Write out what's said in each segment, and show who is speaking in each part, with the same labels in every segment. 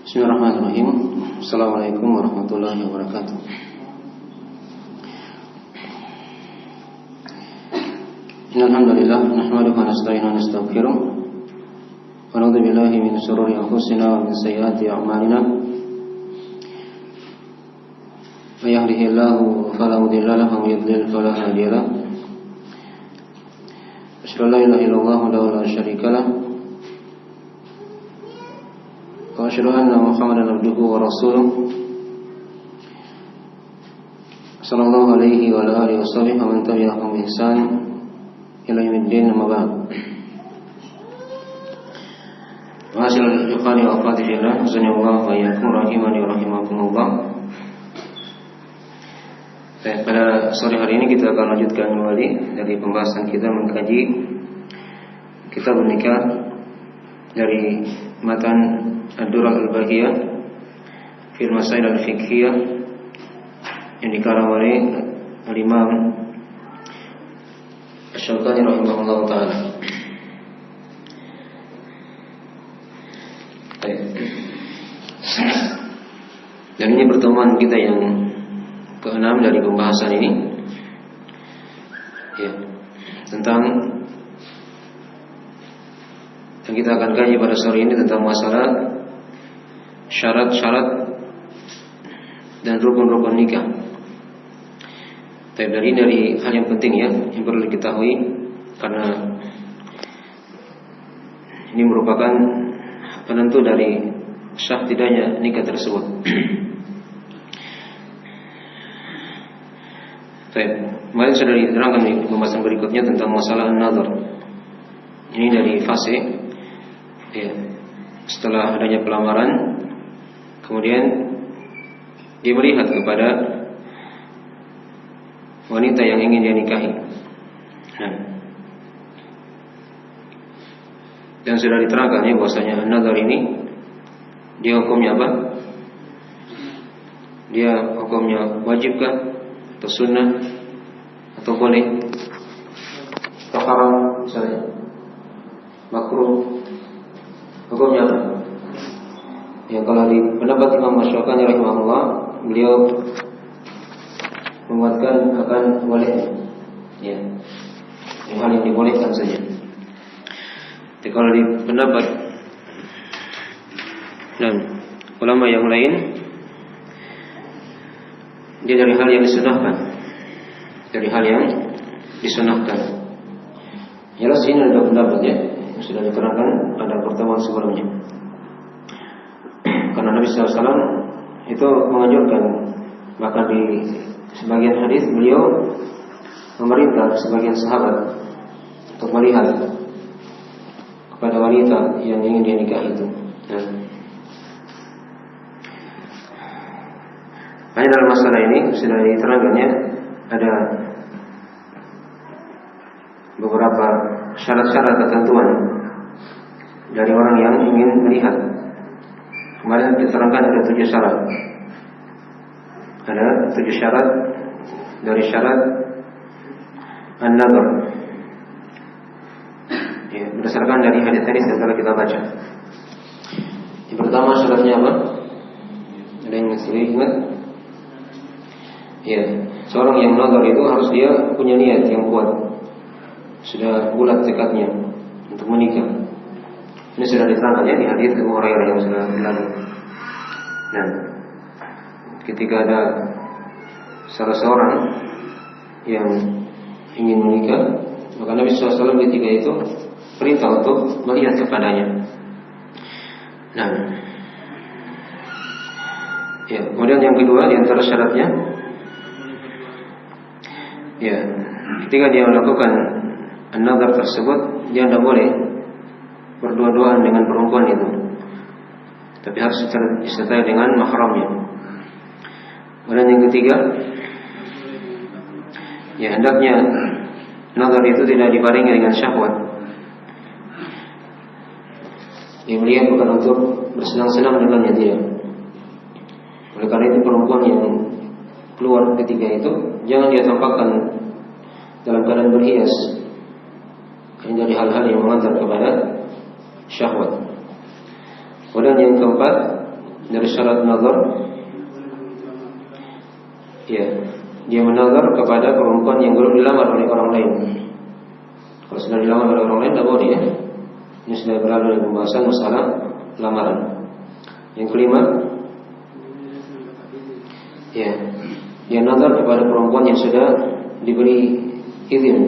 Speaker 1: Bismillahirrahmanirrahim. Assalamualaikum warahmatullahi wabarakatuh. Innalhamdulillah nahmaduhu wa nasta'inuhu wa nastaghfiruh wa na'udzu billahi min shururi anfusina wa min sayyiati a'malina. May yahdihillahu fala mudilla lahu wa may yudlil fala hadiya lahu. Asyhadu an la ilaha illallah wahdahu la syarika lahu wa asyhadu anna Muhammadan abduhu wa rasuluh sallallahu alaihi wa ala alihi wasallam wa man tabi'ahum bi ihsan ila yaumiddin, amma ba'd. Ma'asyiral ikhwani wa akhwati fillah, azanillahu wa iyyakum rahimani wa rahimakumullah. Pada sore hari ini kita akan lanjutkan kembali dari pembahasan kita mengkaji kitab nikah dari matan Ad-Durrah Al-Bahiyah fil Masail Al-Fiqhiyah yang dikarang oleh Al-Imam Asy-Syaukani rahimahullah ta'ala. Dan ini pertemuan kita yang ke-6 dari pembahasan ini, ya, tentang yang kita akan kaji pada sore ini tentang masalah syarat-syarat dan rukun-rukun nikah. Tapi dari hal yang penting ya, yang perlu diketahui, karena ini merupakan penentu dari sah tidaknya nikah tersebut. Kemarin sudah diterangkan di pembahasan berikutnya tentang masalah an-nadhar. Ini dari fase, ya, setelah adanya pelamaran, kemudian dia melihat kepada wanita yang ingin dia nikahi. Nah, dan sudah diterangkan ya bahwasanya an-nadhar ini dia hukumnya apa? Dia hukumnya wajibkah atau sunnah atau boleh atau haram misalnya, makruh, hukumnya apa? Ya, kalau di pendapat Imam Asy-Syaukani rahimahullah, beliau menguatkan akan bolehnya, ya, hal yang dibolehkan saja. Tapi kalau di pendapat dan ulama yang lain, dia dari hal yang disunahkan, dari hal yang disunahkan. Jelas ini ada pendapatnya yang sudah diterangkan pada pertemuan sebelumnya. Karena Nabi SAW itu menganjurkan, bahkan di sebagian hadis beliau memerintah sebagian sahabat untuk melihat kepada wanita yang ingin dia nikah itu. Hanya dalam masalah ini sudah diterangkannya ada beberapa syarat-syarat ketentuan dari orang yang ingin melihat. Kemarin diterangkan ada 7 syarat. Ada 7 syarat dari syarat an-nadhar. Ya, berdasarkan dari hadis-hadis yang telah kita baca. Yang pertama syaratnya apa? Ada yang masih ingat? Ya, seorang yang nadhar itu harus dia punya niat yang kuat, sudah bulat tekadnya untuk menikah. Ini sudah diterangkan ya di hadis Abu Hurairah yang sudah lalu. Nah, ketika ada salah seorang yang ingin menikah, maka Nabi SAW ketika itu perintah untuk melihat kepadanya. Nah, ya, kemudian yang kedua di antara syaratnya, ya, ketika dia melakukan an-nadhar tersebut, dia tidak boleh berdua-duaan dengan perempuan itu, tapi harus disertai dengan mahramnya. Kemudian yang ketiga, ya, hendaknya nadhar itu tidak dibarengi dengan syahwat. Dia melihat bukan untuk bersenang-senang dengannya, tidak. Oleh karena itu perempuan yang keluar ketika itu jangan dia tampakkan dalam keadaan berhias. Ini dari hal-hal yang mengantar kepada syahwat. Kemudian yang keempat, dari syarat nazar, ya, dia menazar kepada perempuan yang belum dilamar oleh orang lain. Kalau sudah dilamar oleh orang lain, tidak boleh ya. Ini sudah berlalu dari pembahasan masalah lamaran. Yang kelima, ya, dia nazar kepada perempuan yang sudah diberi izin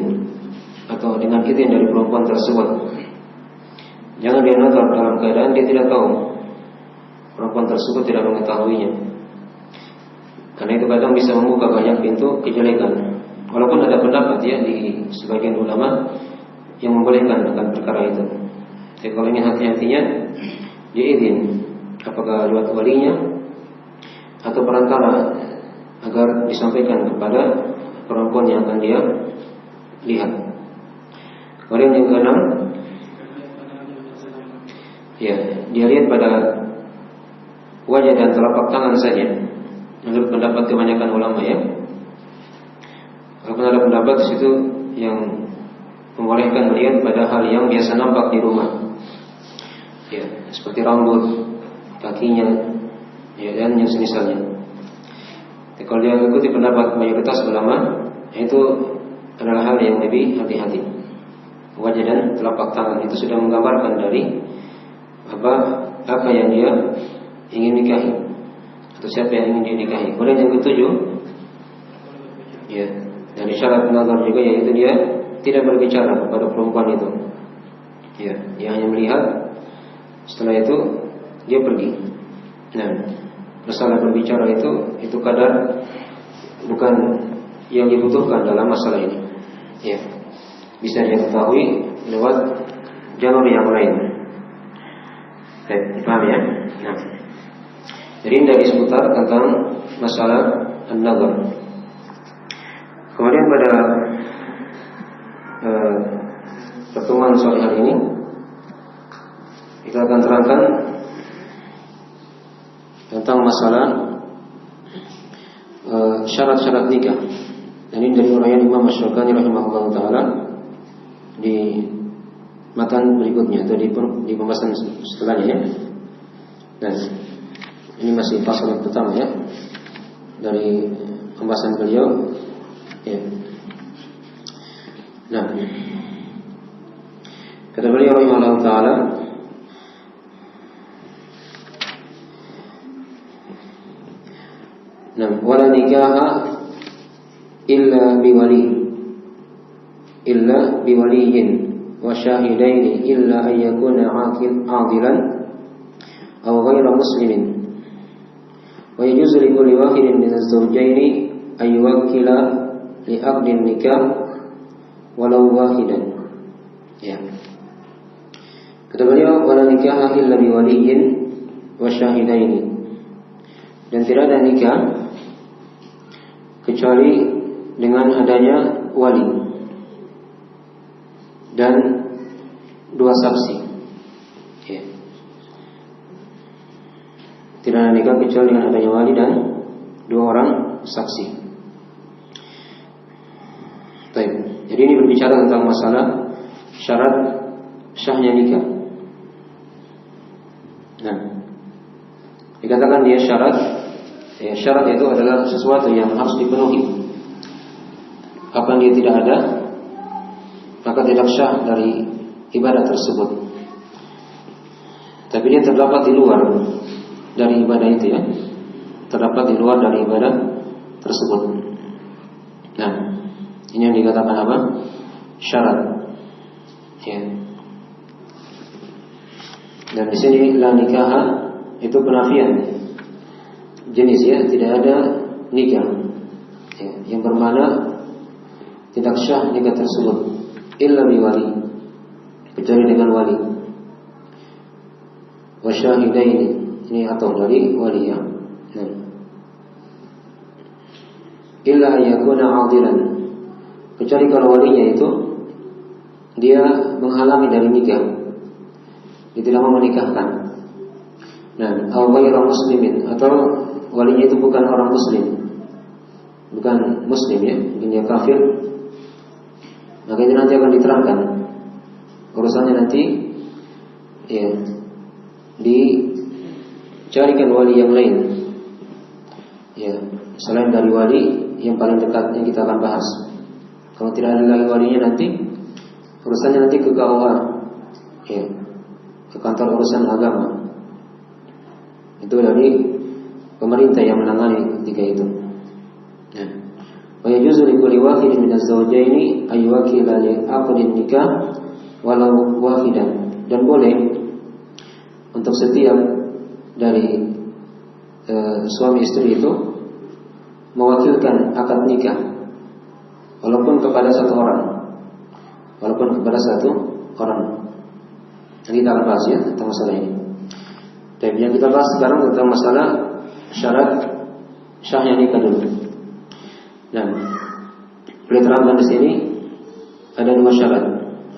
Speaker 1: atau dengan izin dari perempuan tersebut. Jangan dia nazar dalam keadaan dia tidak tahu, perempuan tersebut tidak mengetahuinya. Karena itu kadang bisa membuka banyak pintu kejelekan. Walaupun ada pendapat ya di sebagian ulama yang membolehkan akan perkara itu. Tapi kalau ini hati-hatinya, dia izin apakah lewat walinya atau perantara agar disampaikan kepada perempuan yang akan dia lihat. Kemudian yang keenam, ya, dia lihat pada wajah dan telapak tangan saja. Menurut pendapat kebanyakan ulama ya. Walaupun ada pendapat di situ yang membolehkan melihat pada hal yang biasa nampak di rumah, ya, seperti rambut, kakinya, ya, dan yang semisalnya. Tapi kalau dia mengikuti pendapat mayoritas ulama, itu adalah hal yang lebih hati-hati. Wajah dan telapak tangan itu sudah menggambarkan dari apa yang dia ingin nikahi atau siapa yang ingin dinikahi. Kemudian yang ketujuh, ya, dari syarat nazar juga yaitu dia tidak berbicara kepada perempuan itu. Ya, dia hanya melihat. Setelah itu dia pergi. Nah, masalah berbicara itu kadar bukan yang dibutuhkan dalam masalah ini. Ya, bisa dia ketahui lewat jalur yang lain. Paham ya? Nah, jadi dari seputar tentang masalah an-nazar. Kemudian pada pertemuan sore hari ini kita akan terangkan tentang masalah syarat-syarat nikah. Dan ini dari uraian Imam Asy-Syaukani rahimahullah taala di matan berikutnya atau di pembahasan setelahnya ya. Dan ini masih pasal yang pertama ya dari pembahasan beliau ya. Nah, kata beliau rahimahullah taala, nah, wala nikaha illa biwaliyin wa syahidaini illa an yakuna adilan aw ghayra muslimin wa yajuzu li kulli wahidin min az-zawjaini ay yuwakkila li aqdi nikah walau wahidan. Ya. Kata beliau, wala nikaha illa biwaliyin wa syahidaini, dan tidak ada nikah kecuali dengan adanya wali dan dua saksi. Ya. Tidak ada nikah kecuali dengan adanya wali dan dua orang saksi. Baik. Jadi ini berbicara tentang masalah syarat syahnya nikah. Nah, dikatakan dia syarat. Ya, syarat itu adalah sesuatu yang harus dipenuhi. Apabila dia tidak ada, maka tidak syah dari ibadah tersebut. Tapi dia terdapat di luar dari ibadah itu ya. Terdapat di luar dari ibadah tersebut. Nah, ini yang dikatakan apa? Syarat. Ya. Dan di sini la nikaha itu penafian jenis ya, tidak ada nikah ya, yang bermakna tidak syah nikah tersebut illa biwali, kecuali dengan wali. Wa syahidaini, ini atau dari wali ya. Nah. Illa ayyakuna adilan, kecuali kalau walinya itu dia menghalangi dari nikah, dia tidak mau menikahkan. Nah, aw ghayra muslimin, atau walinya itu bukan orang muslim, bukan muslim ya, mungkin dia kafir. Maka itu nanti akan diterangkan urusannya nanti ya, di carikan wali yang lain. Ya, selain dari wali yang paling dekat yang kita akan bahas. Kalau tidak ada lagi walinya nanti urusannya nanti ke KUA, ya, ke kantor urusan agama. Itu dari pemerintah yang menangani ketika itu. Ya. Wa yajuzu li kulli wahidin min az-zawjaini ay yuwakkila li aqdin nikah walau wahidan. Dan boleh untuk setiap dari suami istri itu mewakilkan akad nikah walaupun kepada satu orang. Nanti kita akan bahas ya tentang masalah ini. Dan yang kita bahas sekarang tentang masalah syarat syahnya nikah dulu. Nah, boleh terangkan di sini ada 2 syarat,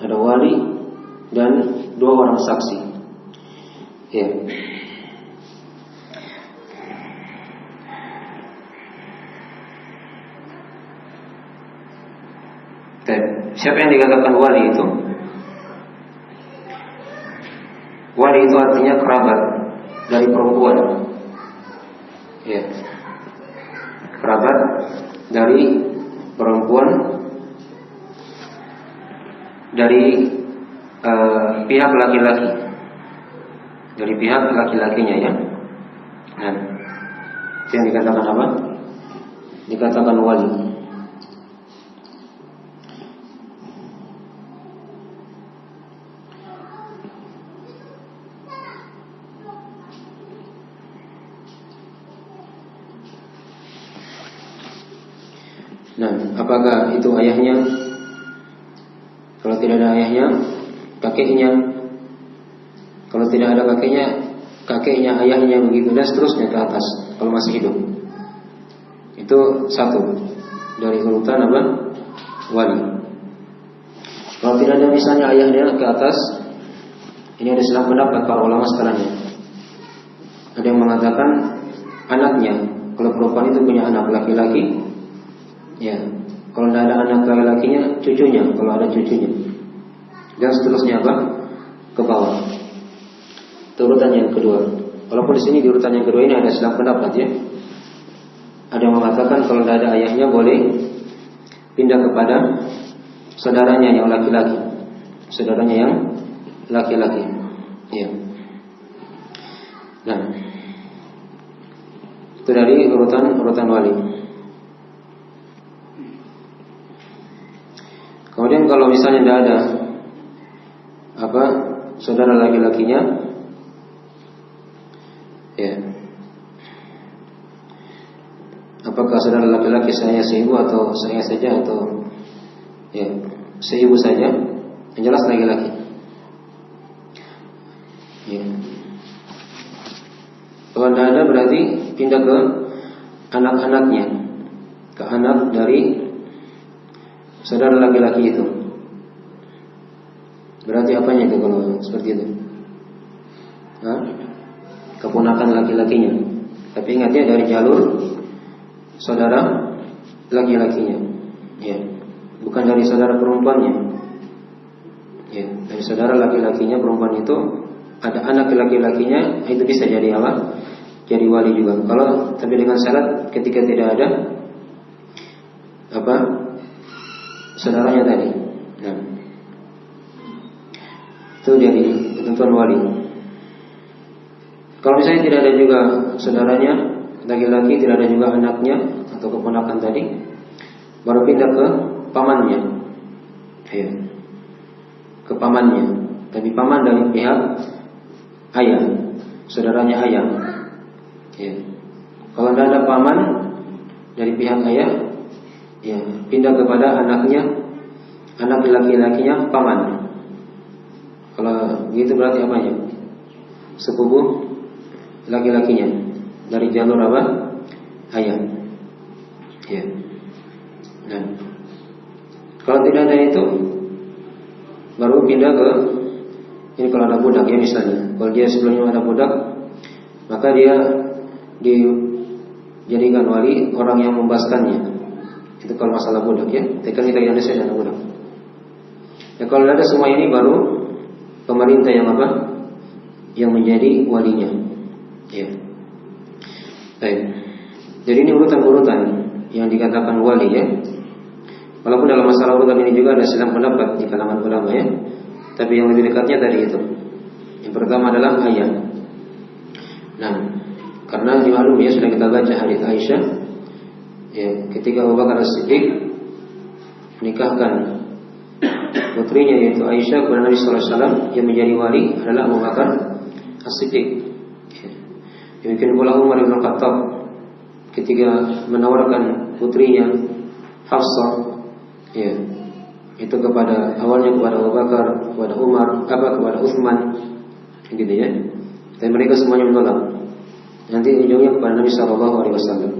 Speaker 1: ada wali dan 2 orang saksi. Ya. Siapa yang dikatakan wali itu? Wali itu artinya kerabat dari perempuan. Ya. Kerabat dari perempuan dari pihak laki-laki. Dari pihak laki-lakinya ya. Nah, itu yang dikatakan apa? Dikatakan wali. Nah, apakah itu ayahnya? Kalau tidak ada ayahnya, kakeknya. Kalau tidak ada kakeknya, ayahnya, begitu dan seterusnya ke atas. Kalau masih hidup, itu satu dari urutan apa? Wali. Kalau tidak ada misalnya ayahnya ke atas, ini ada selang pendapat para ulama sekalian. Ada yang mengatakan anaknya. Kalau perempuan itu punya anak laki-laki, ya, kalau tidak ada anak laki-lakinya, cucunya, kalau ada cucunya, dan seterusnya apa? Ke bawah. Itu urutan yang kedua. Walaupun di sini di urutan yang kedua ini ada selang pendapat ya. Ada yang mengatakan kalau tidak ada ayahnya boleh pindah kepada saudaranya yang laki-laki, saudaranya yang laki-laki. Ya. Nah, itu dari urutan wali. Kemudian kalau misalnya tidak ada saudara laki-lakinya, ya, apakah saudara laki-laki saya seibu atau saya saja atau ya seibu saja? Yang jelas laki-laki. Ya. Kalau tidak ada berarti pindah ke anak-anaknya, ke anak dari saudara laki-laki itu. Berarti apanya itu kalau seperti itu? Keponakan laki-lakinya. Tapi ingatnya dari jalur saudara laki-lakinya. Ya. Bukan dari saudara perempuannya. Ya, dari saudara laki-lakinya perempuan itu ada anak laki-lakinya, itu bisa jadi apa? Jadi wali juga. Kalau tapi dengan syarat ketika tidak ada saudaranya tadi. Nah, itu jadi ketentuan wali. Kalau misalnya tidak ada juga saudaranya laki-laki, tidak ada juga anaknya atau keponakan tadi, baru pindah ke pamannya. Ya. Ke pamannya. Tapi paman dari pihak ayah, saudaranya ayah. Ya. Kalau tidak ada paman dari pihak ayah, ya, pindah kepada anaknya, anak laki-lakinya paman. Kalau begitu berarti apanya? Sepupu laki-lakinya dari jalur apa? Ayah. Ya. Nah, kalau tidak ada itu, baru pindah ke ini kalau ada budak ya misalnya. Kalau dia sebelumnya ada budak, maka dia dijadikan wali orang yang membebaskannya. Itu kalau masalah budak ya. Tapi kan kita Indonesia ada budak. Ya kalau ada semua ini baru pemerintah yang apa? Yang menjadi walinya. Ya. Baik. Jadi ini urutan-urutan yang dikatakan wali ya. Walaupun dalam masalah urutan ini juga ada silang pendapat di kalangan ulama ya. Tapi yang lebih dekatnya tadi itu. Yang pertama adalah ayah. Nah, karena dimaklumi ya, sudah kita baca hadis Aisyah ya, ketika Abu Bakar As-Siddiq menikahkan putrinya yaitu Aisyah kepada Nabi sallallahu alaihi wasallam, yang menjadi wali adalah Abu Bakar As-Siddiq. Demikian pula Umar bin Khattab ketika menawarkan putrinya Hafsah ya, itu kepada awalnya kepada Abu Bakar, kepada Umar, kepada Utsman gitu ya. Dan mereka semuanya menolak. Nanti ujungnya kepada Nabi sallallahu alaihi wasallam.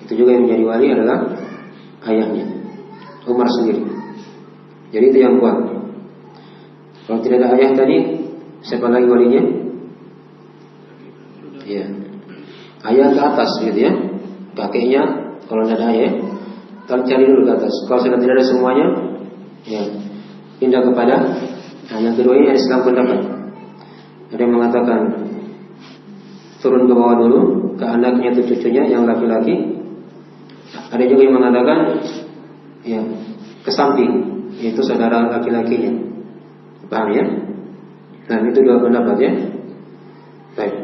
Speaker 1: Itu juga yang menjadi wali adalah ayahnya, Umar sendiri. Jadi itu yang kuat. Kalau tidak ada ayah tadi, siapa lagi walinya? Ya, ayah ke atas gitu ya. Kakeknya kalau tidak ada ayah, kita cari dulu ke atas. Kalau sudah tidak ada semuanya, ya pindah kepada yang kedua ini ada silang pendapat. Ada yang mengatakan turun ke bawah dulu ke anaknya atau cucunya yang laki-laki. Ada juga yang mengatakan ya ke samping, yaitu saudara laki-lakinya. Paham ya? Nah itu dua pendapat ya. Baik.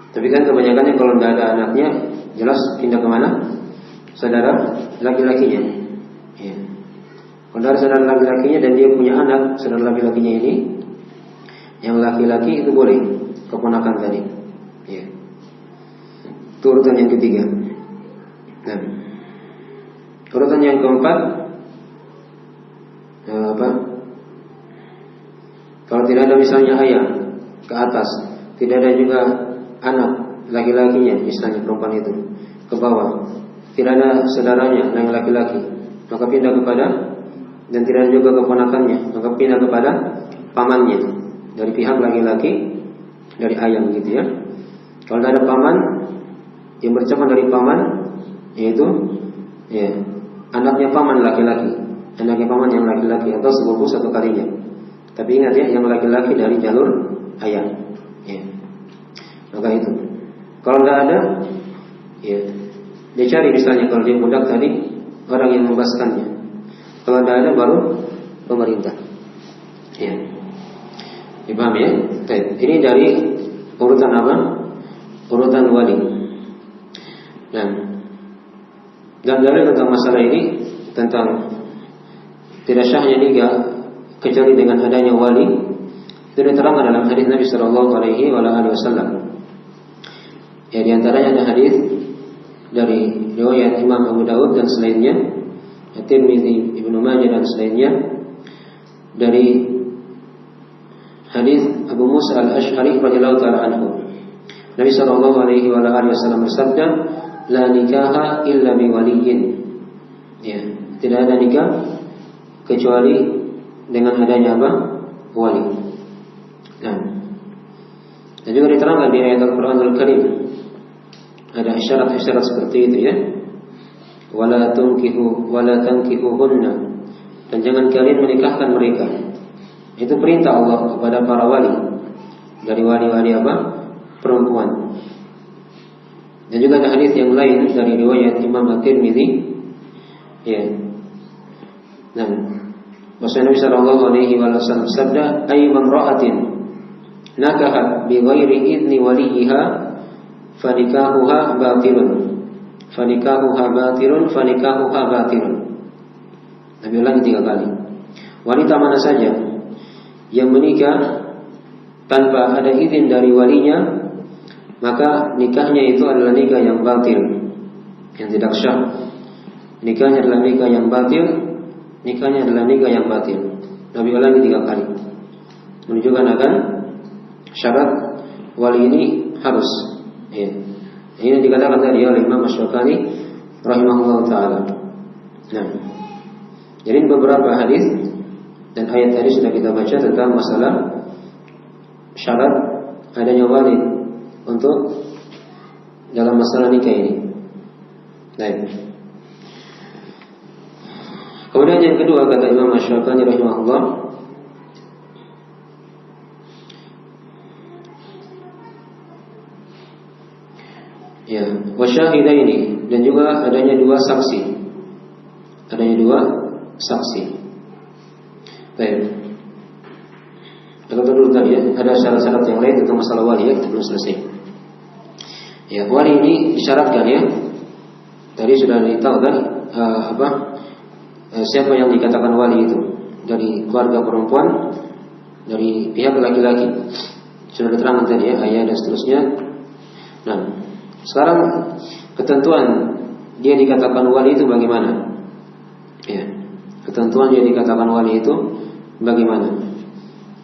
Speaker 1: Tapi kan kebanyakannya kalau tidak ada anaknya, jelas pindah kemana? Saudara laki-lakinya ya. Kalau ada saudara laki-lakinya dan dia punya anak, saudara laki-lakinya ini yang laki-laki itu boleh, keponakan tadi ya. Itu urutan yang ketiga. Nah, urutan yang keempat apa? Kalau tidak ada misalnya ayah ke atas, tidak ada juga anak laki-lakinya, misalnya perempuan itu ke bawah, tidak ada saudaranya yang laki-laki, maka pindah kepada, dan tidak ada juga keponakannya, maka pindah kepada pamannya dari pihak laki-laki, dari ayah gitu ya. Kalau tidak ada paman yang bercabang dari paman, yaitu ya anaknya paman laki-laki, anaknya paman yang laki-laki atau sepupu satu kalinya. Tapi ingat ya, yang laki-laki dari jalur ayah ya. Maka itu. Kalau tidak ada ya, dia cari misalnya kalau dia budak tadi orang yang membebaskannya. Kalau tidak ada baru pemerintah ya. Dipaham ya? Ini dari urutan apa? Urutan wali. Dan dalil tentang masalah ini, tentang tidak syahnya nikah kecuali dengan adanya wali, itu diterangkan dalam hadis Nabi sallallahu alaihi wasallam. Ya, di antaranya ada hadis dari riwayat Imam Abu Dawud dan selainnya, Tirmidzi, Ibnu Majah dan selainnya, dari hadis Abu Musa Al-Asy'ari radhiyallahu taala anhu. Nabi sallallahu alaihi wasallam bersabda, "La nikaha illa bi waliyyin." Ya, tidak ada nikah kecuali dengan adanya apa? Wali. Nah, dan juga diterangkan di ayat Al-Qur'anul Karim ada isyarat-isyarat seperti itu ya. Wala tankihuhunna, dan jangan kalian menikahkan mereka. Itu perintah Allah kepada para wali, dari wali-wali apa? Perempuan. Dan juga ada hadis yang lain dari riwayat Imam At-Tirmidzi ya. Nah, Rasulullah Nabi sallallahu alaihi wasallam bersabda, "Ayyu imra'atin nakahat bi ghairi idni waliha fanikahuha batilun. Fanikahuha batilun." Nabi ulangi 3 kali. Wanita mana saja yang menikah tanpa ada izin dari walinya, maka nikahnya itu adalah nikah yang batil, yang tidak syah. Nikahnya adalah nikah yang batil. Nikahnya adalah nikah yang batil. Nabi ulangi 3 kali, menunjukkan akan syarat wali ini harus ya. Ini dikatakan tadi oleh Imam Asy-Syaukani rahimahullah taala. Nah, jadi beberapa hadis dan ayat tadi sudah kita baca tentang masalah syarat adanya wali untuk dalam masalah nikah ini. Baik. Kemudian yang kedua kata Imam Asy-Syaukani rahimahullah, Ya, wasyahidaini, dan juga adanya dua saksi. Adanya dua saksi. Baik. Kita dulu tadi ya, ada syarat-syarat yang lain tentang masalah wali ya, kita belum selesai. Ya, wali ini disyaratkan ya. Tadi sudah ditahu kan siapa yang dikatakan wali itu, dari keluarga perempuan, dari pihak laki-laki. Sudah diterangkan tadi ya, ayah dan seterusnya. Nah, sekarang ketentuan dia dikatakan wali itu bagaimana? Ya, ketentuan dia dikatakan wali itu bagaimana?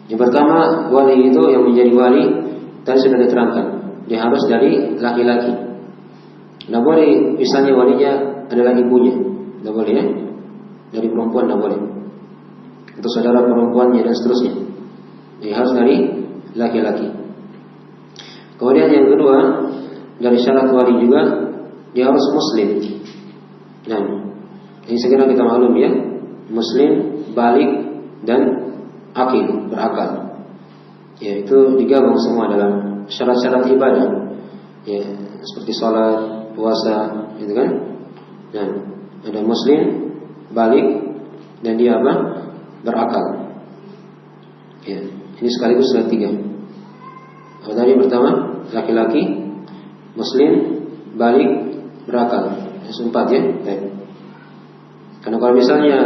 Speaker 1: Yang pertama, wali itu yang menjadi wali tadi sudah diterangkan, dia harus dari laki-laki. Tidak boleh misalnya walinya adalah ibunya, tidak boleh ya. Dari perempuan tidak boleh. Untuk saudara perempuannya dan seterusnya. Dia harus dari laki-laki. Kemudian yang kedua, dari syarat wali juga dia harus muslim. Nah, ini segera kita maklum ya, muslim, balik dan akil, berakal. Ya, itu digabung semua dalam syarat-syarat ibadah. Ya, seperti sholat, puasa, gitu kan? Nah, ada muslim, balik, dan dia apa? Berakal. Ya, ini sekaligus sudah 3. Apa tadi pertama? Laki-laki, muslim, balik, berakal. 4 ya. Baik. Karena kalau misalnya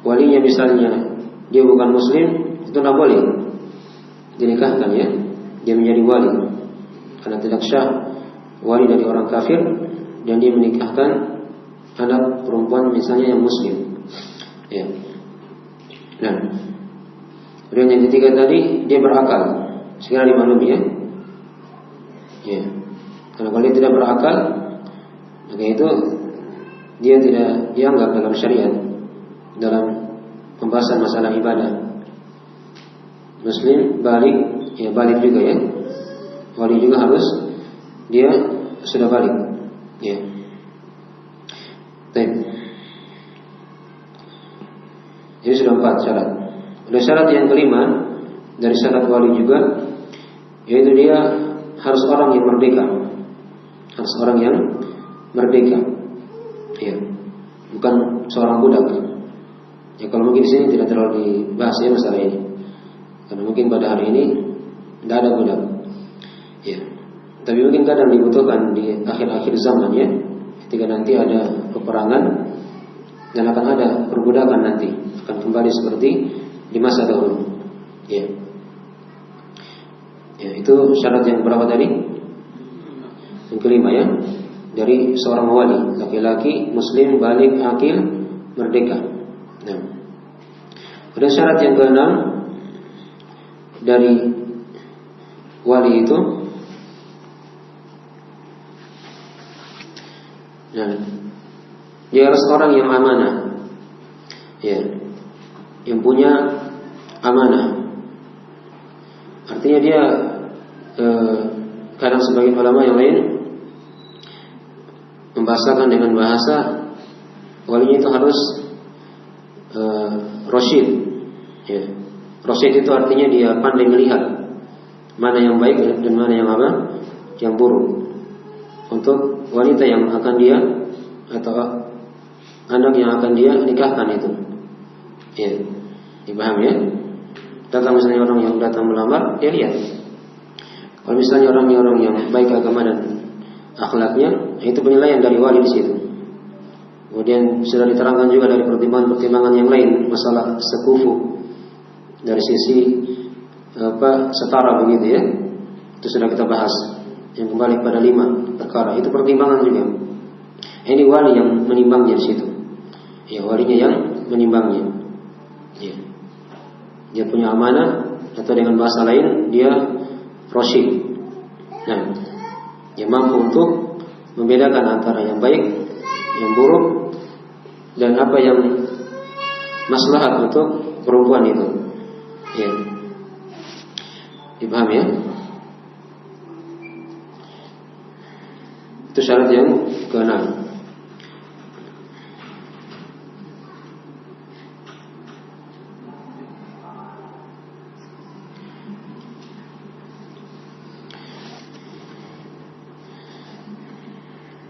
Speaker 1: walinya misalnya dia bukan muslim, itu tidak boleh dinikahkan ya. Dia menjadi wali karena tidak syah wali dari orang kafir dan dia menikahkan anak perempuan misalnya yang muslim. Ya. Nah, kemudian yang ketiga tadi dia berakal. Segera dimaklumi ya. Ya. Karena kalau dia tidak berakal, maka itu dia tidak dianggap dalam syariat, dalam pembahasan masalah ibadah. Muslim, balik, ya balik juga ya. Wali juga harus dia sudah balik. Ya. Baik. Jadi sudah 4 syarat. Ada syarat yang kelima dari syarat wali juga, yaitu dia harus orang yang merdeka. Harus orang yang merdeka. Ya. Bukan seorang budak. Ya, kalau mungkin di sini tidak terlalu dibahas ya masalah ini. Karena mungkin pada hari ini tidak ada budak. Ya. Tapi mungkin kadang dibutuhkan di akhir-akhir zaman ya. Ketika nanti ada peperangan dan akan ada perbudakan nanti, akan kembali seperti di masa dahulu. Ya. Ya, itu syarat yang berapa tadi? Yang kelima ya. Dari seorang wali, laki-laki, muslim, balik, akil, merdeka. Nah. Ada syarat yang keenam dari wali itu. Nah, dia harus orang yang amanah. Ya. Yang punya amanah. Artinya dia kadang sebagian ulama yang lain membahasakan dengan bahasa walinya itu harus rasyid. Ya. Rasyid itu artinya dia pandai melihat mana yang baik dan mana yang apa, yang buruk. Untuk wanita yang akan dia atau anak yang akan dia nikahkan itu. Ya, dipahami ya? Datang misalnya orang yang datang melamar, dia lihat. Kalau misalnya orang yang baik agama dan akhlaknya, itu penilaian dari wali di situ. Kemudian sudah diterangkan juga dari pertimbangan-pertimbangan yang lain, masalah sekufu dari sisi setara begitu ya. Itu sudah kita bahas. Yang kembali pada 5 perkara, itu pertimbangan juga. Ini wali yang menimbangnya di situ. Ya, walinya yang menimbangnya. Ya. Dia punya amanah, atau dengan bahasa lain dia rasyid. Nah, dia mampu untuk membedakan antara yang baik, yang buruk, dan apa yang maslahat untuk perempuan itu. Ya. Dipahami ya? Itu syarat yang ke-6.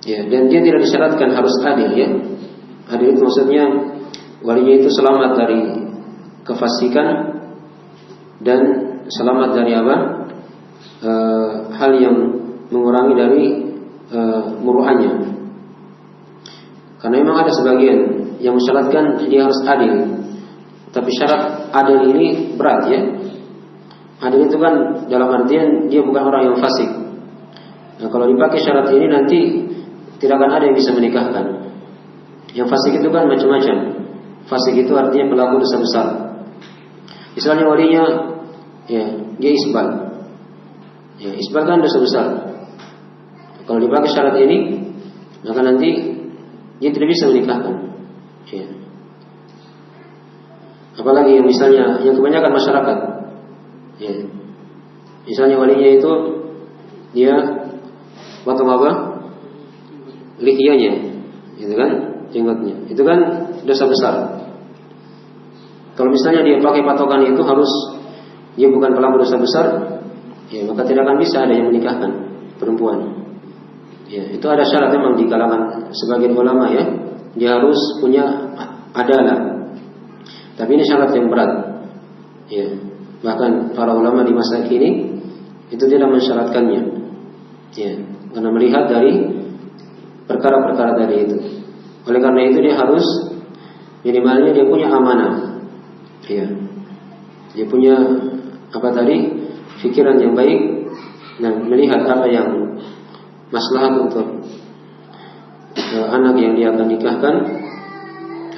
Speaker 1: Ya, dan dia tidak disyaratkan harus adil ya. Adil itu maksudnya walinya itu selamat dari kefasikan dan selamat dari apa? Hal yang mengurangi dari muruannya. Karena memang ada sebagian yang mensyaratkan dia harus adil. Tapi syarat adil ini berat ya. Adil itu kan dalam artian dia bukan orang yang fasik. Nah, kalau dipakai syarat ini nanti tidak akan ada yang bisa menikahkan. Yang fasik itu kan macam-macam. Fasik itu artinya pelaku dosa besar. Misalnya walinya ya, dia isbal. Ya, isbal kan dosa besar. Kalau dipakai syarat ini, maka nanti dia tidak bisa menikahkan. Ya. Apalagi yang misalnya yang kebanyakan masyarakat. Ya. Misalnya walinya itu dia potong apa? Lihyanya, gitu kan? Jenggotnya. Itu kan dosa besar. Kalau misalnya dia pakai patokan itu harus dia bukan pelaku dosa besar, ya maka tidak akan bisa ada yang menikahkan perempuan. Ya, itu ada syarat memang di kalangan sebagian ulama ya. Dia harus punya adalah. Tapi ini syarat yang berat. Ya, bahkan para ulama di masa kini itu tidak mensyaratkannya. Ya, karena melihat dari perkara-perkara tadi itu. Oleh karena itu dia harus minimalnya dia punya amanah. Ya. Dia punya apa tadi? Pikiran yang baik dan melihat apa yang maslahat untuk anak yang dia akan nikahkan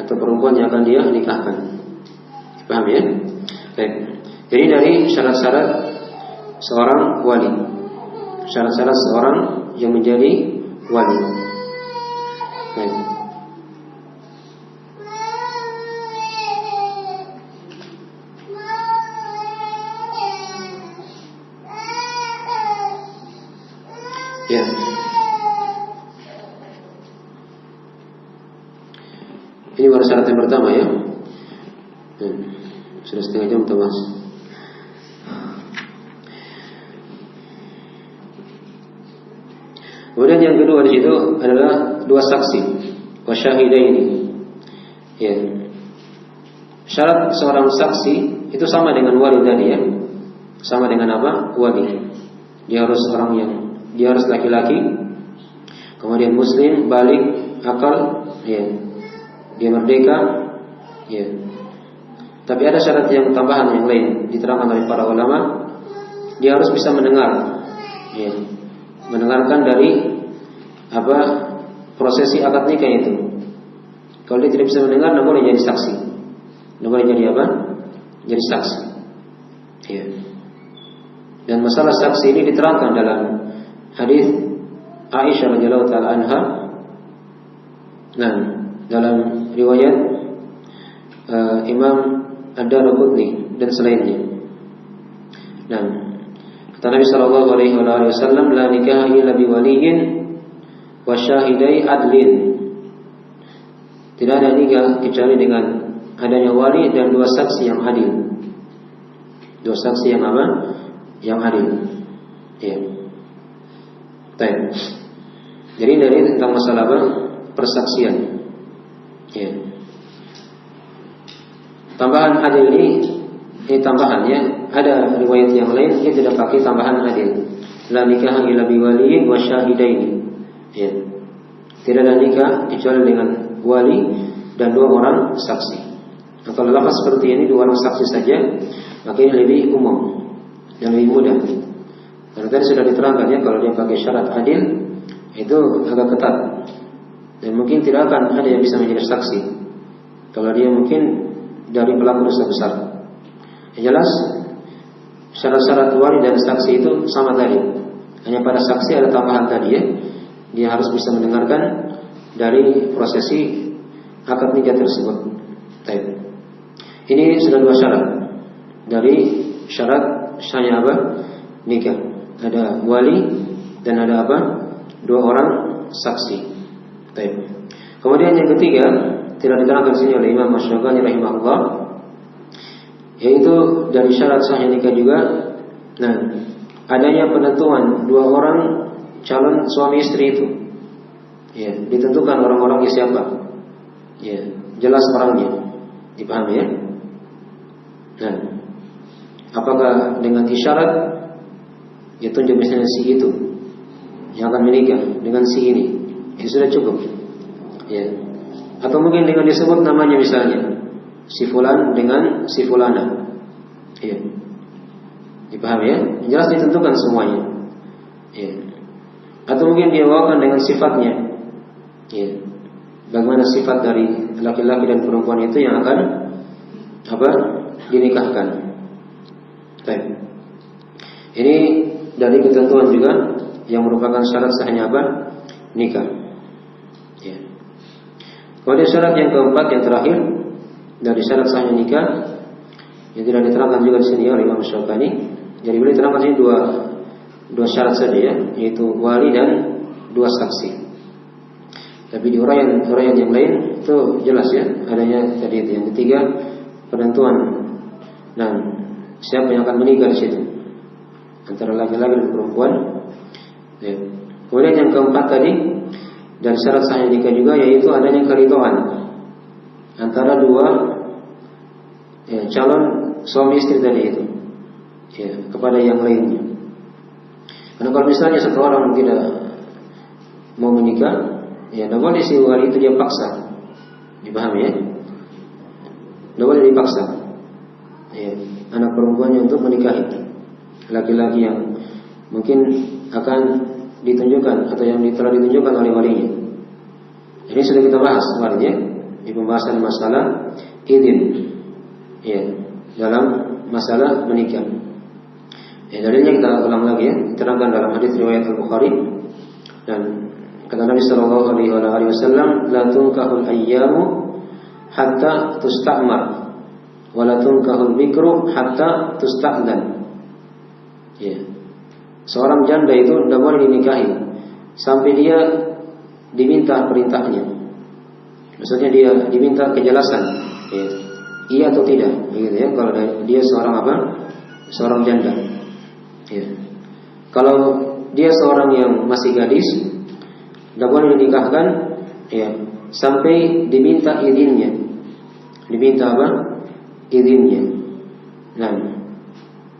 Speaker 1: atau perempuan yang akan dia nikahkan. Paham ya? Baik. Jadi dari syarat-syarat seorang wali, syarat-syarat seorang yang menjadi wali. Baik. Ya. Ini baru syarat yang pertama ya. Sudah setengah jam Thomas. Kemudian yang kedua di situ adalah dua saksi, wasyahidaini. Ya. Syarat seorang saksi itu sama dengan wali tadi ya. Sama dengan apa? Wali. Dia harus orang yang dia harus laki-laki, kemudian muslim, balik, akal, ya. Dia merdeka, ya. Tapi ada syarat yang tambahan yang lain diterangkan oleh para ulama. Dia harus bisa mendengar, ya. Mendengarkan dari apa prosesi akad nikah itu. Kalau dia tidak bisa mendengar, tidak boleh jadi saksi. Tidak boleh jadi apa? Jadi saksi. Ya. Dan masalah saksi ini diterangkan dalam hadis Aisyah radhiyallahu taala anha. Nah, dalam riwayat Imam Ad-Darqutni dan selainnya. Nah, kata Nabi sallallahu alaihi wasallam, la nikaha illa bi waliyyin wa syahidai adlin. Tidak ada nikah kecuali dengan adanya wali dan dua saksi yang adil. Dua saksi yang apa? Yang adil. Ya. Baik. Jadi dari tentang masalah apa? Persaksian. Ya. Tambahan adil ini tambahannya ada riwayat yang lain dia tidak pakai tambahan adil. La nikah illa bi waliyyin wa syahidaini. Ya. Tidak ada nikah kecuali dengan wali dan dua orang saksi. Nah, kalau lafaz seperti ini dua orang saksi saja, maka ini lebih umum dan lebih mudah. Karena tadi sudah diterangkan ya, kalau dia pakai syarat adil itu agak ketat dan mungkin tidak akan ada yang bisa menjadi saksi. Kalau dia mungkin dari pelaku dosa besar. Yang jelas syarat-syarat wali dan saksi itu sama tadi. Hanya pada saksi ada tambahan tadi ya. Dia harus bisa mendengarkan dari prosesi akad nikah tersebut. Baik. Ini sudah dua syarat dari syarat sahnya apa? Nikah. Ada wali dan ada apa? Dua orang saksi. Baik. Kemudian yang ketiga tidak diterangkan sini oleh Imam Asy-Syafi'i rahimahullah, yaitu dari syarat sahnya nikah juga. Nah, adanya penentuan dua orang calon suami istri itu. Ya, ditentukan orang-orangnya siapa. Ya, jelas orangnya. Dipahami ya? Nah, apakah dengan isyarat ya tunjuk misalnya si itu yang akan menikah dengan si ini, itu sudah cukup. Ya. Atau mungkin dengan disebut namanya misalnya si fulan dengan si fulana. Ya. Dipahami ya? Jelas ditentukan semuanya. Ya. Atau mungkin dia bawakan dengan sifatnya. Ya. Bagaimana sifat dari laki-laki dan perempuan itu yang akan dinikahkan. Baik. Ini dari ketentuan juga yang merupakan syarat sahnya nikah. Ya. Kemudian syarat yang keempat yang terakhir dari syarat sahnya nikah yang tidak diterangkan juga di sini oleh Imam Syafi'i. Jadi boleh diterangkan sini dua syarat saja ya, yaitu wali dan dua saksi. Tapi di uraian yang lain itu jelas ya adanya tadi itu. Yang ketiga penentuan. Nah, siapa yang akan menikah di situ antara laki-laki dan perempuan. Ya. Kemudian yang keempat tadi dari syarat sahnya nikah juga yaitu adanya keridhaan antara dua calon suami istri tadi itu ya, kepada yang lainnya. Karena kalau misalnya satu orang tidak mau menikah, ya tidak boleh si wali itu dia paksa. Dipahami ya? Tidak boleh dipaksa ya, anak perempuannya untuk menikahi laki-laki yang mungkin akan ditunjukkan atau yang telah ditunjukkan oleh walinya. Ini sudah kita bahas kemarin ya, di pembahasan masalah izin ya, dalam masalah menikah. Ya, dalilnya kita ulang lagi ya, diterangkan dalam hadis riwayat Al-Bukhari dan kata Nabi sallallahu alaihi wasallam, la tunkahul ayyamu hatta tusta'mar wa la tunkahul bikru hatta tusta'dan. Ya. Seorang janda itu tidak boleh dinikahi sampai dia diminta perintahnya. Maksudnya dia diminta kejelasan, ya, iya atau tidak, begitu ya. Kalau dia seorang janda. Ya. Kalau dia seorang yang masih gadis, tidak boleh dinikahkan, ya, sampai diminta izinnya. Diminta izinnya. Nah,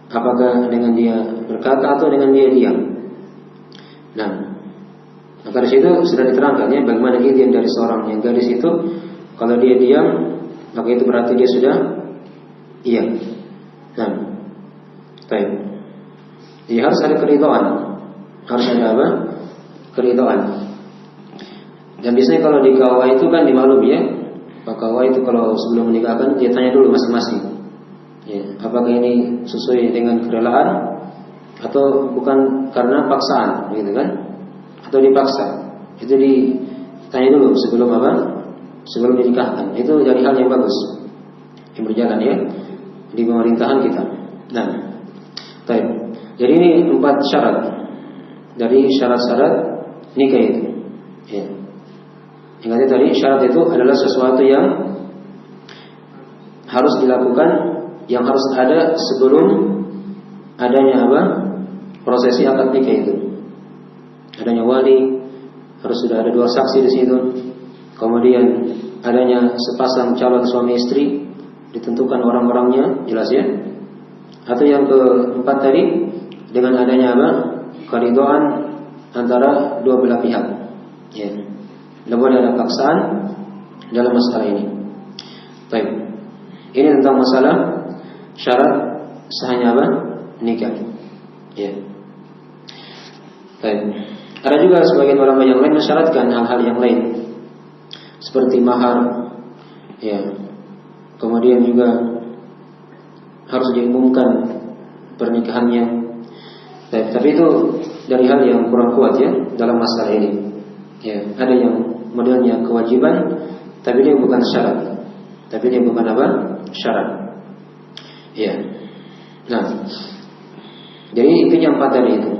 Speaker 1: apakah dengan dia berkata atau dengan dia diam? Nah, maka di situ sudah diterangkan ya bagaimana izin dari seorang yang gadis itu. Kalau dia diam, maka itu berarti dia sudah iya. Nah, baik. Jadi harus ada keridhaan. Harus ada keridhaan. Dan biasanya kalau di KUA itu kan dimaklumi ya, Pak KUA itu kalau sebelum menikahkan dia tanya dulu masing-masing. Ya, apakah ini sesuai dengan kerelaan atau bukan karena paksaan, gitu kan? Atau dipaksa? Itu ditanya dulu sebelum dinikahkan. Itu dari hal yang bagus yang berjalan ya di pemerintahan kita. Nah, baik. Jadi ini 4 syarat dari syarat-syarat nikah itu. Ya. Ingat tadi syarat itu adalah sesuatu yang harus dilakukan, yang harus ada sebelum adanya prosesi akad nikah itu. Adanya wali, harus sudah ada 2 saksi di situ. Kemudian adanya sepasang calon suami istri, ditentukan orang-orangnya, jelas ya. Atau yang keempat tadi dengan adanya keridhaan antara dua belah pihak. Ya. Tidak boleh ada paksaan dalam masalah ini. Baik. Ini tentang masalah syarat sahnya nikah. Ya. Baik. Ada juga sebagian ulama yang lain mensyaratkan hal-hal yang lain seperti mahar, ya. Kemudian juga harus diumumkan pernikahannya. Tapi itu dari hal yang kurang kuat ya dalam masalah ini. Ya, ada yang modelnya kewajiban, tapi dia bukan syarat. Syarat. Ya. Nah, jadi intinya 4 tadi itu.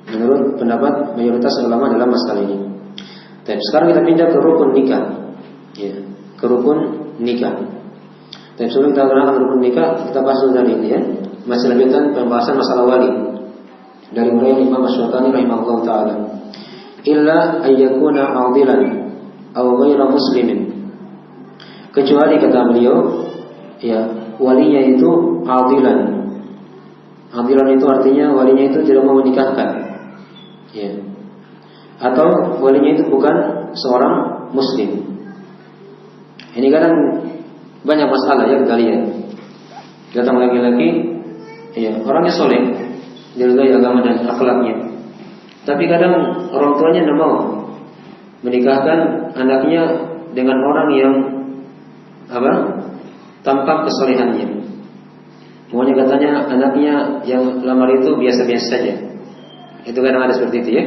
Speaker 1: Menurut pendapat mayoritas ulama dalam masalah ini. Dan sekarang kita pindah ke rukun nikah. Ya, ke rukun nikah. Dan sebelum kita kenal rukun nikah, kita bahas dulu dari ini ya. Masih lanjutan pembahasan masalah wali dari uraian Imam Asy-Syafi'i rahimahullah taala. illa ayyakuna adilan aw ghayra muslimin. Kecuali kata beliau, ya, walinya itu adilan. Adilan itu artinya walinya itu tidak mau menikahkan, ya. Atau walinya itu bukan seorang muslim. Ini kadang banyak masalah ya kita lihat. Datang laki-laki, ya, orangnya soleh, diridhoi agama dan akhlaknya. Tapi kadang orang tuanya tidak mau menikahkan anaknya dengan orang yang tampak kesolehannya. Maunya katanya anaknya yang lamar itu biasa-biasa saja. Itu kadang ada seperti itu ya.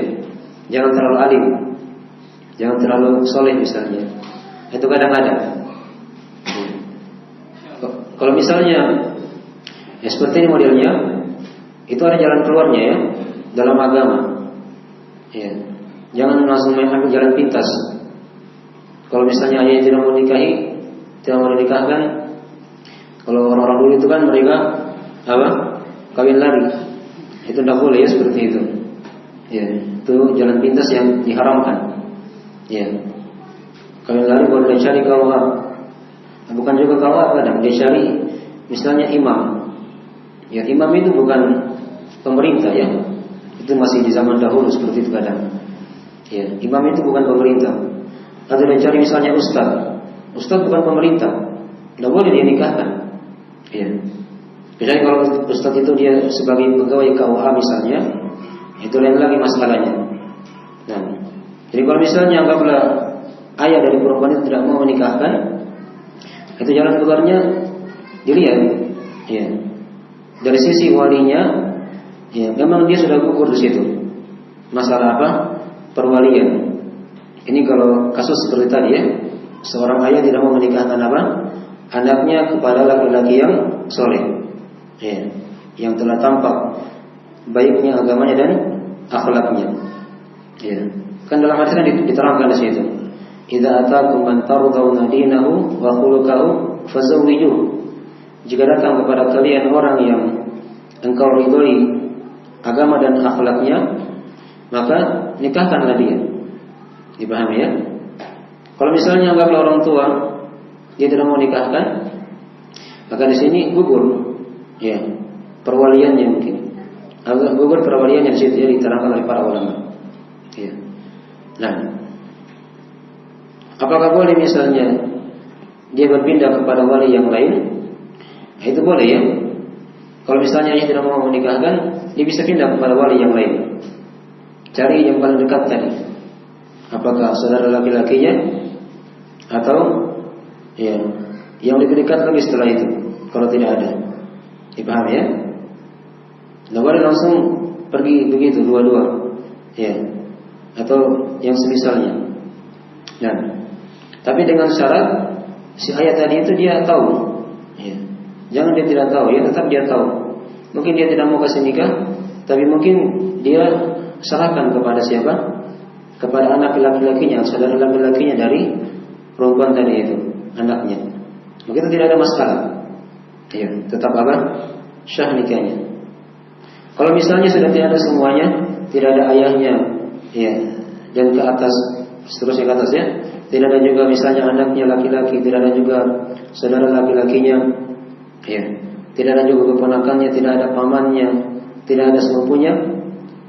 Speaker 1: Jangan terlalu alim, jangan terlalu soleh misalnya. Itu kadang ada. Kalau misalnya ya seperti ini modelnya, itu ada jalan keluarnya ya dalam agama. Ya, jangan langsung ambil jalan pintas. Kalau misalnya ayah tidak mau nikahi, tidak mau menikahkan, kalau orang-orang dulu itu kan mereka kawin lari. Itu tidak boleh ya seperti itu. Ya, itu jalan pintas yang diharamkan. Ya, kawin lari boleh dicari KUA. Bukan juga KUA kadang dicari misalnya imam. Ya, imam itu bukan pemerintah ya. Itu masih di zaman dahulu seperti itu kadang. Ya, imam itu bukan pemerintah. Atau dicari misalnya ustaz. Ustaz bukan pemerintah, tidak boleh dia nikahkan. Ya. Misalnya kalau ustaz itu dia sebagai pegawai KUA misalnya, itu lain lagi masalahnya. Nah, jadi kalau misalnya anggaplah ayah dari perempuan itu tidak mau menikahkan, itu jalan keluarnya dilihat. Ya. Dari sisi walinya, ya, memang dia sudah gugur di situ. Masalah apa? Perwalian. Ini kalau kasus seperti tadi ya, seorang ayah tidak mau menikahkan anaknya kepada laki-laki yang soleh, ya, yang telah tampak baiknya agamanya dan akhlaknya. Ya. Kan dalam hadis kan diterangkan di situ. Idza atakum man tardawna dinahu wa khuluquhu fazawwijuhu. Jika datang kepada kalian orang yang engkau ridhoi agama dan akhlaknya, maka nikahkanlah dia. Dipahami ya? Kalau misalnya anggaplah orang tua dia tidak mau nikahkan, maka di sini gugur, ya, perwaliannya mungkin. Gugur perwaliannya di situ ya, diterangkan oleh para ulama. Ya. Nah, apakah boleh misalnya dia berpindah kepada wali yang lain? Nah, itu boleh ya. Kalau misalnya dia tidak mau menikahkan, dia bisa pindah kepada wali yang lain. Cari yang paling dekat tadi. Apakah saudara laki-lakinya atau ya yang lebih dekat lagi setelah itu? Kalau tidak ada, dipahami ya? Tidak boleh langsung pergi begitu dua-dua, ya, atau yang semisalnya. Nah, tapi dengan syarat si ayat tadi itu dia tahu. Ya. Jangan dia tidak tahu, ya tetap dia tahu. Mungkin dia tidak mau kasih nikah, tapi mungkin dia serahkan kepada siapa? Kepada anak laki-lakinya, saudara laki-lakinya dari perempuan tadi itu, anaknya. Maka itu tidak ada masalah. Ya, tetap syah nikahnya. Kalau misalnya sudah tidak ada semuanya, tidak ada ayahnya, ya, dan ke atas, seterusnya ke atas ya, tidak ada juga misalnya anaknya laki-laki, tidak ada juga saudara laki-lakinya, ya, tidak ada juga keponakannya, tidak ada pamannya, tidak ada sepupunya,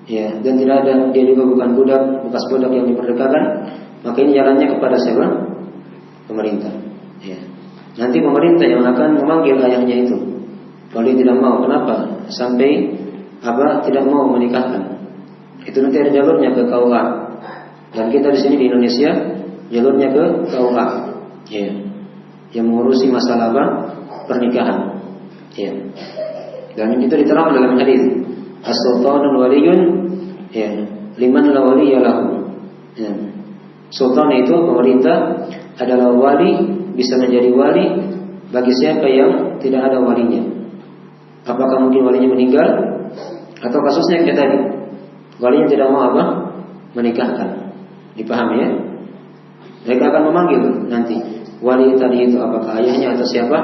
Speaker 1: ya, dan tidak ada dia juga bukan budak, bekas budak yang diperdekatkan, maka ini jalannya kepada siapa? Pemerintah. Ya. Nanti pemerintah yang akan memanggil ayahnya itu. Kalau dia tidak mau, kenapa? Sampai tidak mau menikahkan. Itu nanti ada jalurnya ke KUA. Dan kita di sini di Indonesia jalurnya ke KUA. Ya. Yang mengurusi masalah pernikahan. Ya. Dan itu diterangkan dalam hadis. As-sultanul waliyun, ya, liman la waliya lahu. Ya. Sultan itu pemerintah adalah wali, bisa menjadi wali bagi siapa yang tidak ada walinya. Apakah mungkin walinya meninggal, atau kasusnya kayak tadi, walinya tidak mau menikahkan. Dipahami ya? Mereka akan memanggil nanti wali tadi itu, apakah ayahnya atau siapa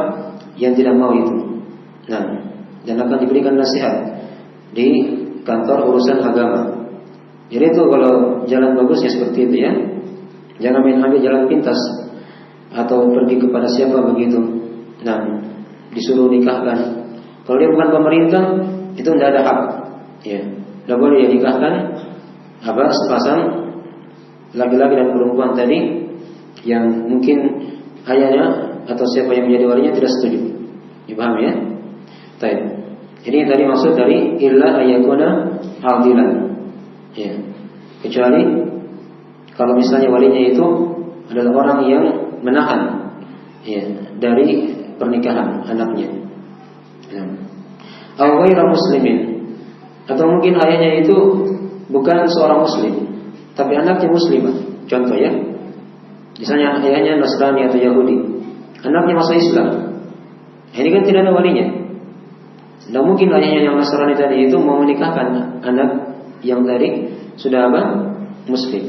Speaker 1: yang tidak mau itu. Nah, dan akan diberikan nasihat di kantor urusan agama.
Speaker 2: Jadi itu kalau jalan bagus ya seperti itu ya. Jangan main ambil jalan pintas atau pergi kepada siapa begitu. Nah, disuruh nikahkan. Kalau dia bukan pemerintah, itu tidak ada hak. Ya, tidak boleh dia nikahkan sepasang laki-laki dan perempuan tadi yang mungkin ayahnya atau siapa yang menjadi walinya tidak setuju. Dipahami ya? Baik. Ini tadi maksud dari illa ayyakuna adilan. Ya. Kecuali kalau misalnya walinya itu adalah orang yang menahan ya, dari pernikahan anaknya. Ya. Aw ghairu muslimin. Atau mungkin ayahnya itu bukan seorang muslim, tapi anaknya muslimah. Contoh ya. Misalnya ayahnya Nasrani atau Yahudi, anaknya masuk Islam. Ini kan tidak ada walinya. Tidak mungkin ayahnya yang Nasrani tadi itu mau menikahkan anak yang tadi sudah Muslim.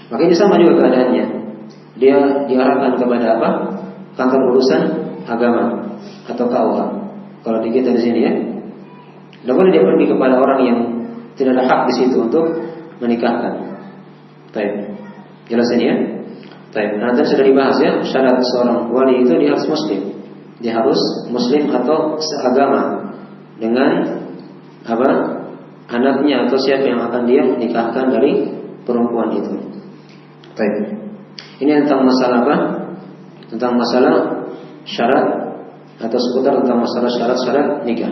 Speaker 2: Maka ini sama juga keadaannya. Dia diarahkan kepada kantor urusan agama atau KUA. Kalau di kita di sini ya, tidak boleh dia pergi kepada orang yang tidak ada hak di situ untuk menikahkan. Baik, jelas ini ya. Baik, nanti sudah dibahas ya, syarat seorang wali itu dia harus Muslim. Dia harus Muslim atau seagama dengan anaknya atau siapa yang akan dia nikahkan dari perempuan itu. Baik. Ini tentang masalah Tentang masalah syarat atau seputar tentang masalah syarat-syarat nikah.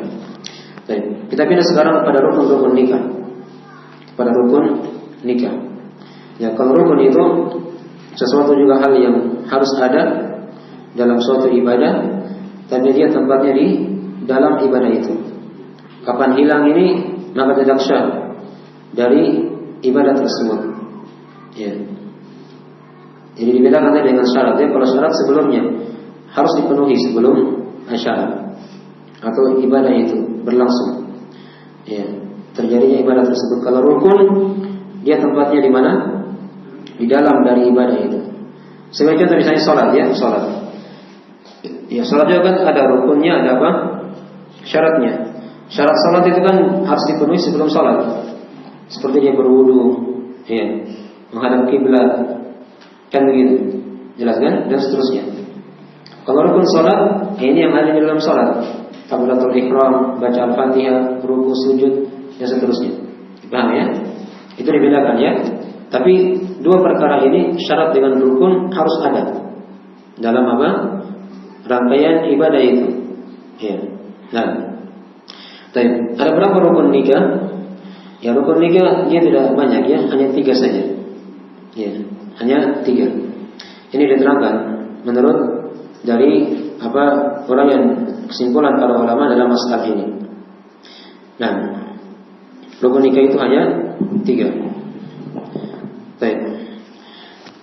Speaker 2: Baik. Kita pindah sekarang pada rukun-rukun nikah. Pada rukun nikah. Ya, kalau rukun itu sesuatu juga hal yang harus ada dalam suatu ibadah, tapi dia tempatnya di dalam ibadah itu. Kapan hilang ini, maka tidak sah dari ibadah tersebut. Ya. Jadi dibedakan dengan syarat ya. Kalau syarat sebelumnya harus dipenuhi sebelum syarat atau ibadah itu berlangsung. Ya. Terjadinya ibadah tersebut. Kalau rukun, dia tempatnya di mana? Di dalam dari ibadah itu. Sebagai contoh misalnya sholat ya, sholat. Ya, sholat juga kan ada rukunnya, ada syaratnya. Syarat sholat itu kan harus dipenuhi sebelum sholat. Seperti dia berwudu, ya, menghadap kiblat, kan begitu. Jelas kan? Dan seterusnya. Kalau rukun sholat, ini yang ada di dalam sholat. Takbiratul ihram, baca al-fatihah, ruku, sujud, dan seterusnya. Paham ya? Itu dibedakan ya. Tapi dua perkara ini syarat dengan rukun harus ada dalam rangkaian ibadah itu. Ya. Nah, ada berapa rukun nikah? Ya, rukun nikah dia tidak banyak ya, hanya 3 saja. Ya, hanya 3. Ini diterangkan menurut dari orang yang kesimpulan para ulama dalam masalah ini. Nah, rukun nikah itu hanya 3. Baik.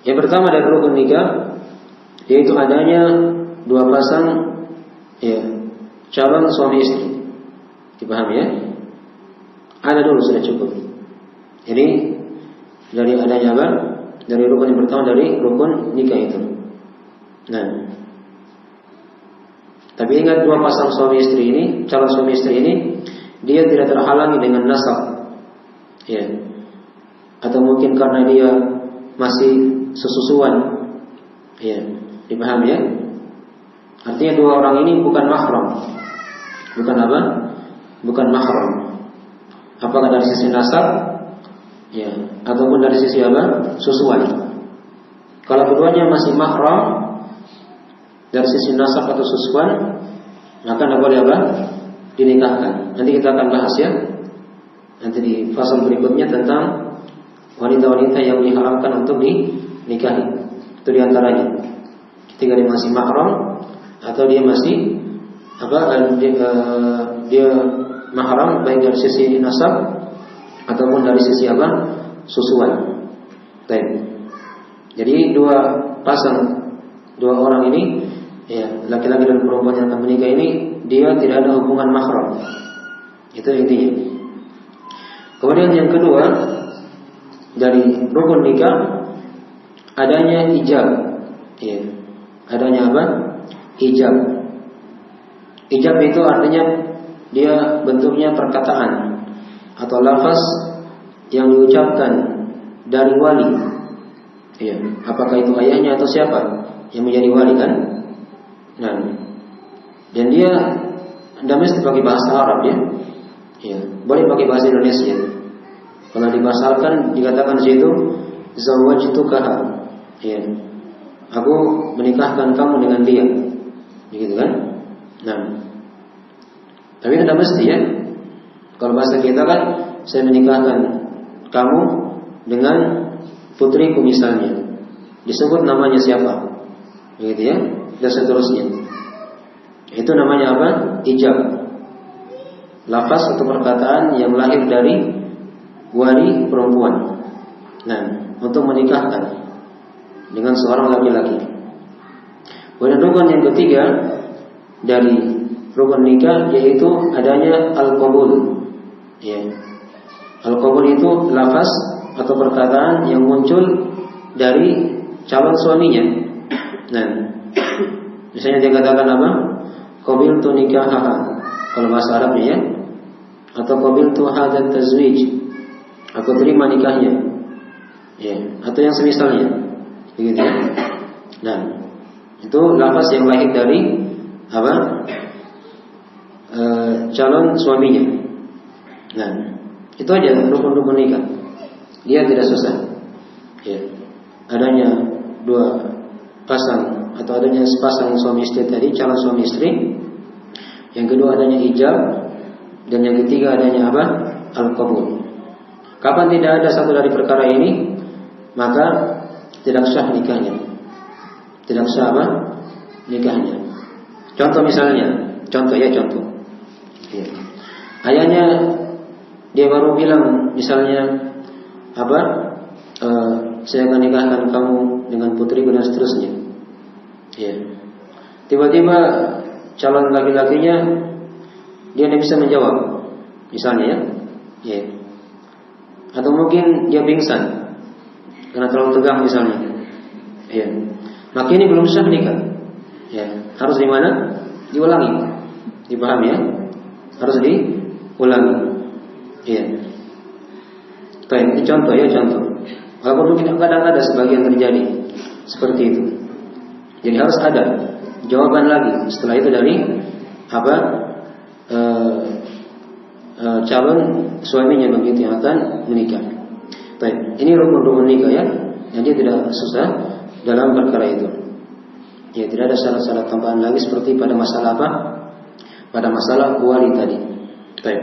Speaker 2: Yang pertama dari rukun nikah yaitu adanya 2 pasang ya, calon suami istri. Dipahami ya? Ada dulu sudah cukup. Jadi dari adanya dari rukun yang pertama dari rukun nikah itu. Nah, tapi ingat 2 pasang suami istri ini, calon suami istri ini, dia tidak terhalangi dengan nasab. Ya. Atau mungkin karena dia masih sesusuan. Ya, dipahami ya? Artinya 2 orang ini bukan mahram. Bukan Bukan mahram. Apakah dari sisi nasab, ya, ataupun dari sisi susuan. Kalau keduanya masih mahram dari sisi nasab atau susuan, maka tidak boleh dinikahkan. Nanti kita akan bahas ya. Nanti di fasal berikutnya tentang wanita-wanita yang diharamkan untuk dinikahi. Itu diantaranya ketika dia masih mahram atau dia masih dia mahram baik dari sisi nasab ataupun dari sisi susuan. Baik. Jadi 2 orang ini ya, laki-laki dan perempuan yang akan menikah ini dia tidak ada hubungan mahram. Itu intinya. Kemudian yang kedua dari rukun nikah adanya ijab. Ya. Adanya ijab. Ijab itu artinya dia bentuknya perkataan atau lafaz yang diucapkan dari wali, ya, apakah itu ayahnya atau siapa yang menjadi wali kan? Nah, dan dia tidak mesti pakai bahasa Arab ya, ya, boleh pakai bahasa Indonesia. Kalau dibahasakan dikatakan di situ zawwajtukaha, ya, aku menikahkan kamu dengan dia, begitu kan? Nah, tapi tidak mesti ya. Kalau bahasa kita kan, saya menikahkan kamu dengan putriku misalnya, disebut namanya siapa, begitu ya, dan seterusnya. Itu namanya apa? Ijab. Lafaz atau perkataan yang lahir dari wali perempuan. Nah, untuk menikahkan dengan seorang laki-laki. Kemudian rukun yang ketiga dari rukun nikah yaitu adanya al-qabul. Ya. Al-qabul itu lafaz atau perkataan yang muncul dari calon suaminya. Nah, misalnya dia katakan apa? Qabiltu nikahaha, kalau bahasa Arabnya ya. Atau qabiltu hadzal tazwij, aku terima nikahnya. Ya, atau yang semisalnya. Begitu ya. Nah, itu lafaz yang lahir dari apa? Calon suaminya. Nah, itu aja rukun-rukun nikah. Dia tidak susah. Ya. Adanya dua pasang atau adanya sepasang suami istri tadi, calon suami istri. Yang kedua adanya ijab, dan yang ketiga adanya apa? Al-qabul. Kapan tidak ada satu dari perkara ini, maka tidak sah nikahnya. Tidak sah apa? Nikahnya. Contoh misalnya, contoh. Ya. Ayahnya dia baru bilang misalnya apa? Saya akan nikahkan kamu dengan putriku dan seterusnya. Ya. Tiba-tiba calon laki-lakinya dia tidak bisa menjawab, misalnya ya. Ya. Atau mungkin dia pingsan karena terlalu tegang misalnya. Ya. Maka ini belum sah nikah. Ya. Harus di mana? Diulangi. Dipahami ya? Harus diulangi. Iya. Baik, ini contoh ya, contoh. Walaupun mungkin kadang ada sebagian terjadi seperti itu. Jadi harus ada jawaban lagi setelah itu dari apa? Calon suaminya begitu yang akan menikah. Baik, ini rukun-rukun nikah ya. Jadi tidak susah dalam perkara itu. Ya, tidak ada syarat-syarat tambahan lagi seperti pada masalah apa? Pada masalah wali tadi. Baik.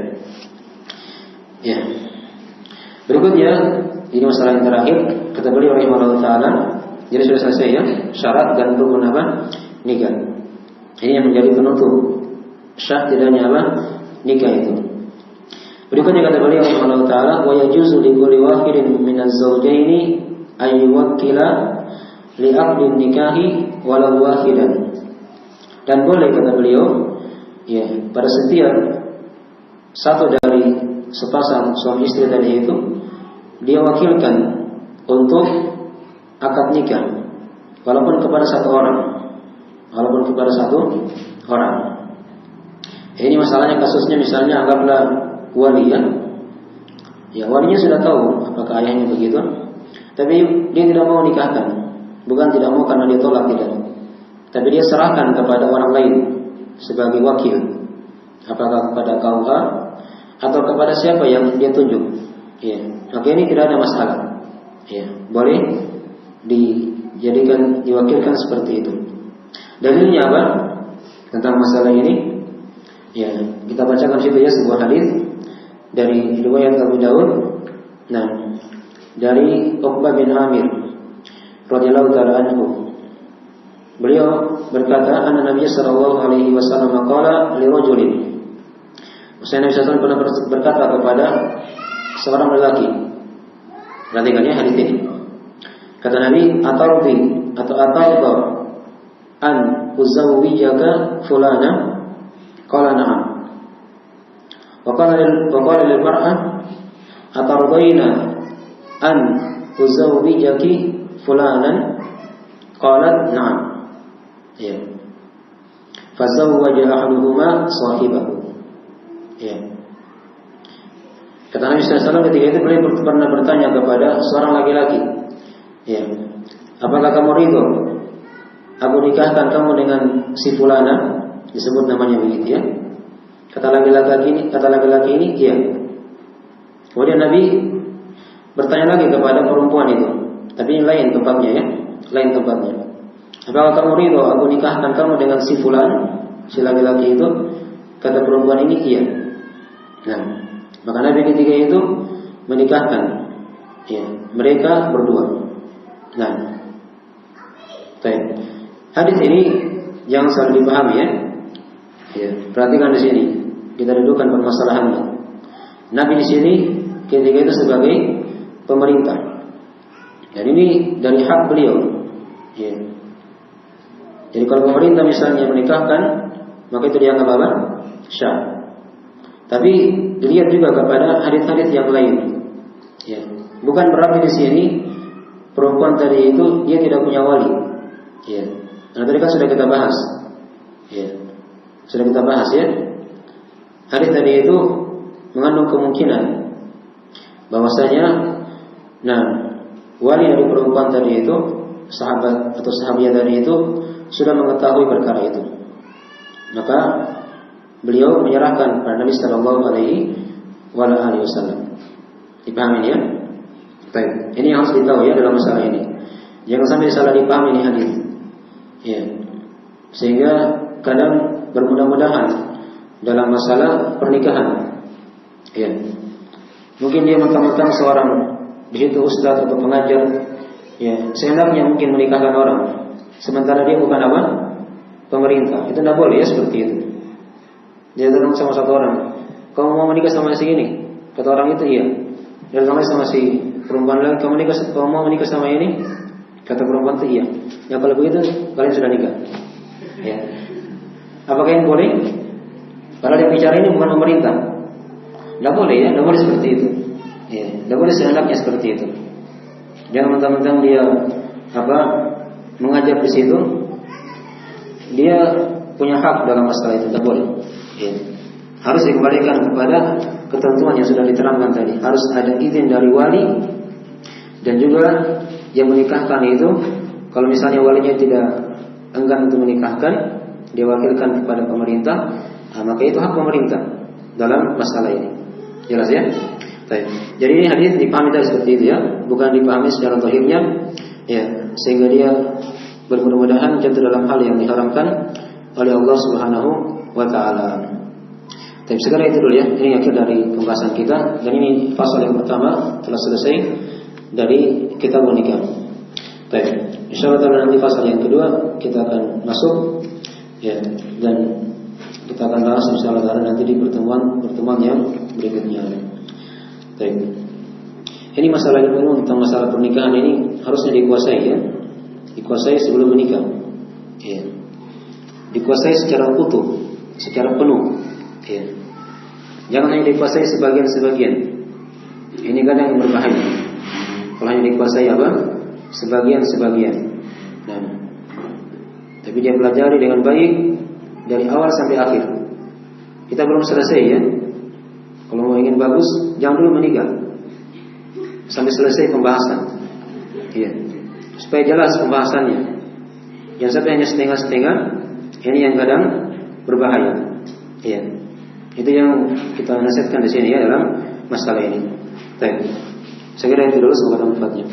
Speaker 2: Ya. Berikutnya, ini masalah yang terakhir, kata beliau rahimahullah taala. Jadi sudah selesai ya, syarat dan rukun apa? Nikah. Ini yang menjadi penutup sah tidaknya apa? Nikah itu. Berikutnya kata beliau rahimahullah taala, wa yajuzu li kulli wahidin min az-zawjaini ay yuwakkila li aqdin nikahi walau wahidan. Dan boleh kata beliau, ya, pada setiap satu dari sepasang suami istri tadi itu dia wakilkan untuk akad nikah walaupun kepada satu orang. Ini masalahnya kasusnya misalnya anggaplah wali ya. Ya, walinya sudah tahu apakah ayahnya begitu, tapi dia tidak mau nikahkan. Bukan tidak mau karena dia tolak, tidak. Tapi dia serahkan kepada orang lain sebagai wakil. Apakah kepada KUH atau kepada siapa yang dia tunjuk. Ya, maka ini tidak ada masalah. Ya, boleh diwakilkan seperti itu. Dalilnya apa? Tentang masalah ini. Ya, kita bacakan situ ya sebuah hadis dari riwayat Abu Daud. Nah, dari Uqbah bin Amir radhiyallahu ta'ala anhu. Beliau berkata, anna Nabi sallallahu alaihi wasallam qala li rajulin. Nabi sallallahu pernah berkata kepada seorang lelaki. Perhatikan ya hadis ini. Kata Nabi, atardi atau atarda an uzawwijaka fulana? Qala na'am. Wa qala lil mar'ah atardaina an uzawwijaki fulanan? Qalat na'am. Ya. Fazawwaja ahaduhuma sahibahu. Ya. Kata Nabi SAW ketika itu beliau pernah bertanya kepada seorang laki-laki, ya, apakah kamu ridho aku nikahkan kamu dengan si fulana, disebut namanya begitu ya. Kata laki-laki ini, iya. Kemudian Nabi bertanya lagi kepada perempuan itu, tapi ini lain tempatnya ya, lain tempatnya. Apakah kamu ridho aku nikahkan kamu dengan si fulan, si laki-laki itu? Kata perempuan ini, iya. Nah, maka Nabi ketika itu menikahkan ya, mereka berdua. Nah, hadis ini jangan salah dipahami ya. Ya, perhatikan di sini kita dudukkan permasalahannya. Nabi di sini ketika itu sebagai pemerintah, dan ini dari hak beliau. Ya. Jadi kalau pemerintah misalnya menikahkan, maka itu dianggap apa? Syah. Tapi dilihat juga kepada hadis-hadis yang lain. Ya. Bukan berarti di sini perempuan tadi itu dia tidak punya wali. Ya. Karena tadi kan sudah kita bahas. Ya. Sudah kita bahas ya. Hadis tadi itu mengandung kemungkinan bahwasanya, nah, wali dari perempuan tadi itu, sahabat atau sahabiah tadi itu sudah mengetahui perkara itu. Maka beliau menyerahkan kepada Nabi Sallallahu Alaihi Wasallam. Dipahami ya? Baik. Ini yang harus ditahu ya dalam masalah ini. Jangan sampai salah dipahami ini hadis. Ya. Sehingga kadang bermudah-mudahan dalam masalah pernikahan. Ya. Mungkin dia mentang-mentang seorang di situ ustaz atau pengajar, ya, seenaknya mungkin menikahkan orang, sementara dia bukan apa? Pemerintah. Itu tidak boleh ya seperti itu. Dia datang sama satu orang, kamu mau menikah sama si ini? Kata orang itu iya. Dia datang sama si perempuan lain, kamu mau menikah sama ini? Kata perempuan itu iya. Ya kalau begitu kalian sudah nikah. Ya. Apakah yang boleh? Padahal yang bicara ini bukan pemerintah. Tidak boleh ya, tidak boleh seperti itu. Ya, tidak boleh seenaknya seperti itu. Jangan mentang-mentang dia mengajar di situ, dia punya hak dalam masalah itu, tidak boleh. Ya. Harus dikembalikan kepada ketentuan yang sudah diterangkan tadi. Harus ada izin dari wali, dan juga yang menikahkan itu, kalau misalnya walinya tidak enggan untuk menikahkan, dia wakilkan kepada pemerintah, maka itu hak pemerintah dalam masalah ini. Jelas ya? Baik. Jadi ini hadis dipahami tadi seperti itu ya, bukan dipahami secara zahirnya, ya, sehingga dia bermudah-mudahan jatuh dalam hal yang diharamkan oleh Allah Subhanahu wa taala. Tapi sekarang itu dulu ya, ini akhir dari pembahasan kita, dan ini fasal yang pertama telah selesai dari kitab nikah. Baik, insyaallah nanti fasal yang kedua kita akan masuk ya, dan kita akan bahas insyaallah nanti di pertemuan yang berikutnya. Baik. Ini masalah ilmu tentang masalah pernikahan ini harusnya dikuasai ya. Dikuasai sebelum menikah. Ya. Dikuasai secara utuh, secara penuh. Ya. Jangan hanya dikuasai sebagian-sebagian. Ini kadang yang berbahaya. Kalau hanya dikuasai sebagian-sebagian. Nah, tapi dia pelajari dengan baik dari awal sampai akhir. Kita belum selesai ya. Kalau mau ingin bagus, jangan dulu menikah sampai selesai pembahasan. Iya. Supaya jelas pembahasannya. Yang sampai hanya setengah-setengah, ini yang kadang berbahaya. Iya. Itu yang kita nasihatkan di sini ya dalam masalah ini. Baik. Saya kira itu dulu semoga manfaatnya.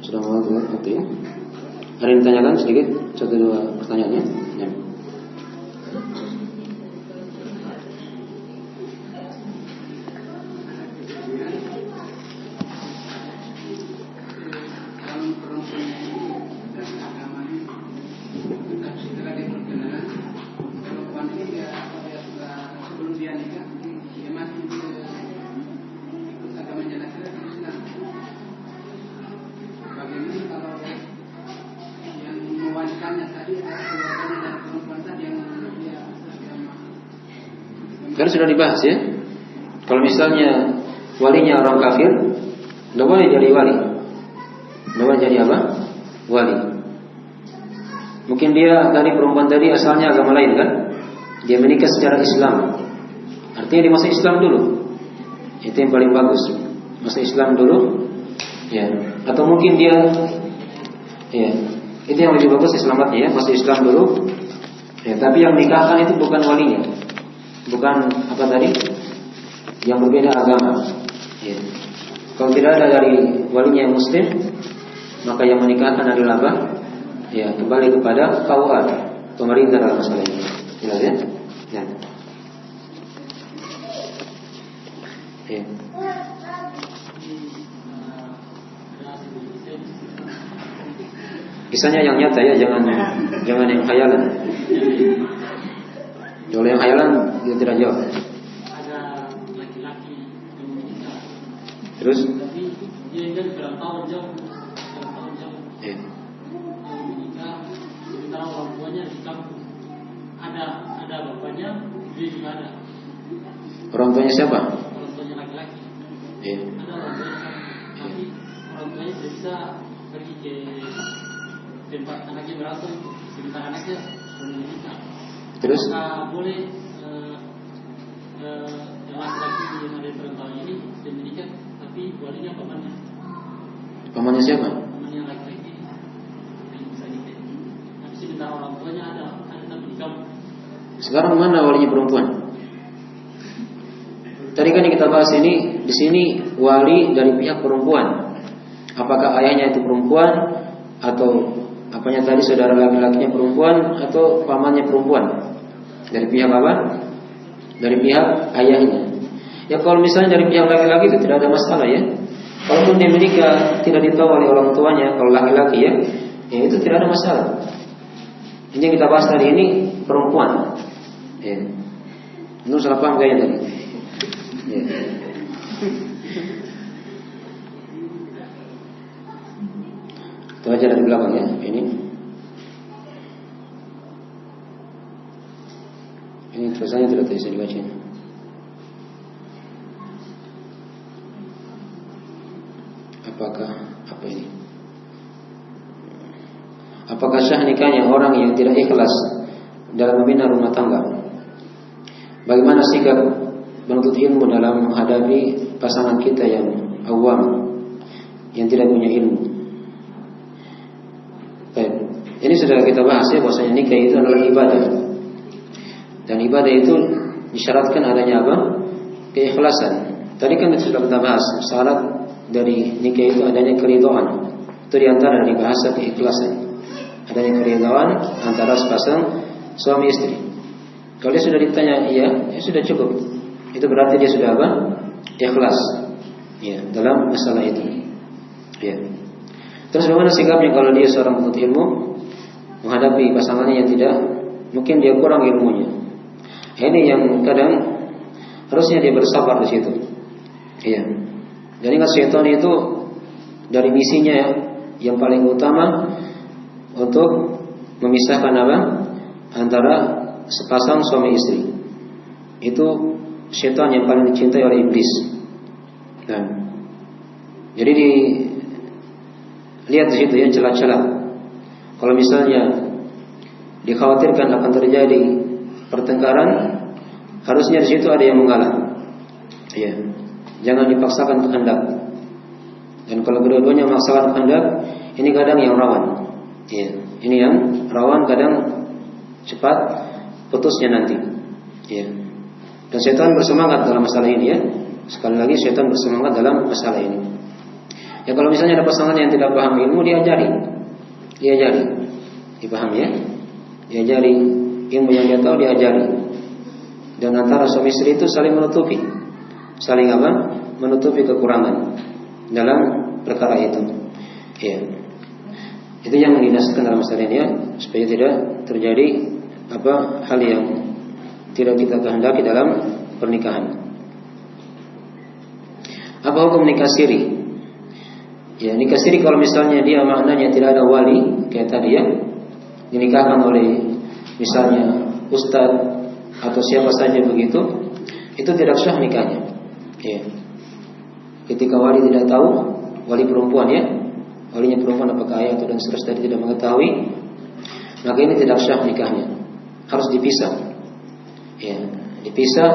Speaker 2: Sudah mau waktu ya? Ada yang ditanyakan sedikit, 1-2 pertanyaannya? Ya. Kan sudah dibahas ya. Kalau misalnya walinya orang kafir, tidak boleh jadi wali. Tidak boleh jadi apa? Wali. Mungkin dia dari perempuan tadi asalnya agama lain kan? Dia menikah secara Islam. Artinya dia masuk Islam dulu. Itu yang paling bagus. Masuk Islam dulu. Ya. Atau mungkin dia, ya, itu yang lebih bagus selamatnya ya, masuk Islam dulu. Ya, tapi yang nikahkan itu bukan walinya, bukan apa tadi, yang berbeda agama. Ya. Kalau tidak ada dari walinya yang Muslim, maka yang menikahkan adalah apa? Ya, kembali kepada KUA, pemerintah dalam masalah ini. Jelas ya? Ya. Ya. Kisahnya yang nyata ya, jangan yang khayalan. Kalau yang khayalan dia tidak jawab.
Speaker 3: Ada laki-laki yang menikah.
Speaker 2: Terus?
Speaker 3: Tapi dia kan bertahun jauh.
Speaker 2: Ya.
Speaker 3: Yang menikah, sementara orang tuanya di kampung. Ada bapaknya, dia juga ada.
Speaker 2: Orang tuanya siapa?
Speaker 3: Orang tuanya laki-laki.
Speaker 2: Ya.
Speaker 3: Ada orang tuanya kampung. Tapi orang tuanya tidak bisa pergi ke tempat anaknya berasal, sementara anaknya belum menikah.
Speaker 2: Terus?
Speaker 3: Apakah boleh laki-laki yang ada di perantauan ini sudah menikah, tapi walinya pamannya?
Speaker 2: Pamannya siapa?
Speaker 3: Pamannya laki-laki yang bisa nikah. Tapi sementara orang tuanya ada tapi di kampung.
Speaker 2: Sekarang mana walinya perempuan? Tadi kan yang kita bahas ini, di sini wali dari pihak perempuan. Apakah ayahnya itu perempuan atau apanya tadi saudara laki-lakinya perempuan atau pamannya perempuan? Dari pihak apa? Dari pihak ayahnya. Ya kalau misalnya dari pihak laki-laki itu tidak ada masalah ya. Kalaupun dia menikah tidak ditahu oleh orang tuanya, kalau laki-laki ya itu tidak ada masalah. Ini yang kita bahas tadi ini perempuan. Ya. Itu salah paham kayaknya tadi. Ya. Itu aja dari belakang ya. Ini tulisannya tidak bisa dibaca. Apakah apa ini? Apakah sah nikahnya orang yang tidak ikhlas dalam membina rumah tangga? Bagaimana sikap menuntut ilmu dalam menghadapi pasangan kita yang awam, yang tidak punya ilmu? Baik. Ini sudah kita bahas ya, bahwasanya nikah itu adalah ibadah. Dan ibadah itu disyaratkan adanya apa? Keikhlasan. Tadi kan sudah kita bahas syarat dari nikah itu adanya keridhaan. Itu diantara dari bahasa keikhlasan. Adanya keridhaan antara sepasang suami istri. Kalau dia sudah ditanya iya, ya sudah cukup. Itu berarti dia sudah apa? Ikhlas. Ya, dalam masalah itu. Ya. Terus bagaimana sikapnya kalau dia seorang penuntut ilmu menghadapi pasangannya yang tidak, mungkin dia kurang ilmunya. Ini yang kadang harusnya dia bersabar di situ. Iya. Dan ingat syaitan itu dari misinya ya, yang paling utama untuk memisahkan apa? Antara sepasang suami istri. Itu syaitan yang paling dicintai oleh iblis. Nah, jadi lihat di situ ya celah-celah. Kalau misalnya dikhawatirkan akan terjadi pertengkaran, harusnya di situ ada yang mengalah. Iya. Jangan dipaksakan kehendak. Dan kalau kedua-duanya memaksakan kehendak, ini kadang yang rawan. Iya. Ini yang rawan, kadang cepat putusnya nanti. Iya. Dan setan bersemangat dalam masalah ini ya. Sekali lagi setan bersemangat dalam masalah ini. Ya kalau misalnya ada pasangan yang tidak paham ilmu, diajari, dipahami ya, diajari ilmu yang dia tahu, diajari. Dan antara suami istri itu saling menutupi, saling apa? Menutupi kekurangan dalam perkara itu. Ya, itu yang didasarkan dalam masalah ini ya, supaya tidak terjadi apa hal yang tidak kita kehendaki dalam pernikahan. Apa hukum nikah siri? Ya, nikah siri kalau misalnya dia maknanya tidak ada wali, kayak tadi ya, dinikahkan oleh misalnya ustadz atau siapa saja begitu, itu tidak sah nikahnya. Ya. Ketika wali tidak tahu, wali perempuan ya, walinya perempuan apakah ayah atau dan seterusnya tadi tidak mengetahui, maka ini tidak sah nikahnya, harus dipisah. Ya, dipisah,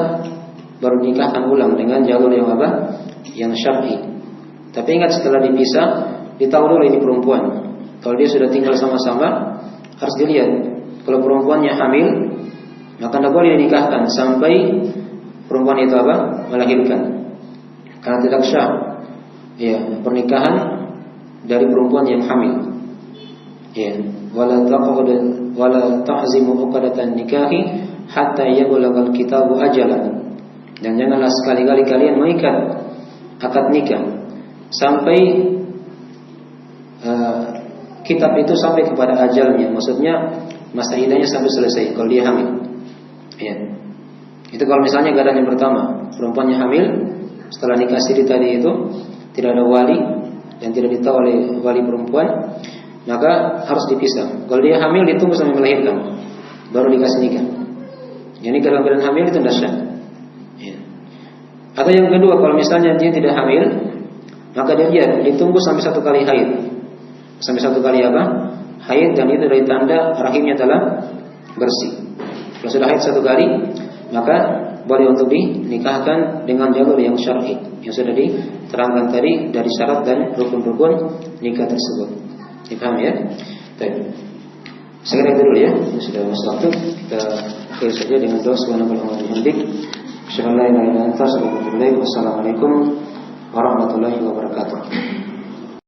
Speaker 2: baru nikahkan ulang dengan jalur yang apa? Yang syar'i. Tapi ingat setelah dipisah, ditahu dulu ini perempuan. Kalau dia sudah tinggal sama-sama, harus dilihat. Kalau perempuannya hamil, maka tidak boleh dinikahkan sampai perempuan itu apa? Melahirkan. Karena tidak syah. Ya, pernikahan dari perempuan yang hamil. Ya, wala ta'zimu uqdatan nikahi hatta yablughal kitabu ajalan. Dan janganlah sekali-kali kalian mengikat akad nikah sampai kitab itu sampai kepada ajalnya. Maksudnya masa iddahnya sampai selesai kalau dia hamil. Ya. Itu kalau misalnya keadaan yang pertama, perempuannya hamil, setelah nikah siri tadi itu tidak ada wali dan tidak ditahu oleh wali perempuan, maka harus dipisah. Kalau dia hamil ditunggu sampai melahirkan, baru dikasih nikah. Yang nikah dalam keadaan hamil itu tidak sah. Ya. Atau yang kedua, kalau misalnya dia tidak hamil, maka dia ditunggu sampai 1 kali haid. Sampai 1 kali apa? Haid, dan itu dari tanda rahimnya telah bersih. Kalau sudah haid 1 kali, maka boleh untuk dinikahkan dengan jalur yang syar'i yang sudah diterangkan tadi dari syarat dan rukun-rukun nikah tersebut. Dipahami ya? Baik. Sekarang itu dulu ya. Sudah masuk waktu. Kita akhiri saja dengan doa subhanallahi wa bihamdihi. Asyhadu an la ilaha illa anta astaghfiruka wa atubu ilaik. Wassalamualaikum warahmatullahi wabarakatuh.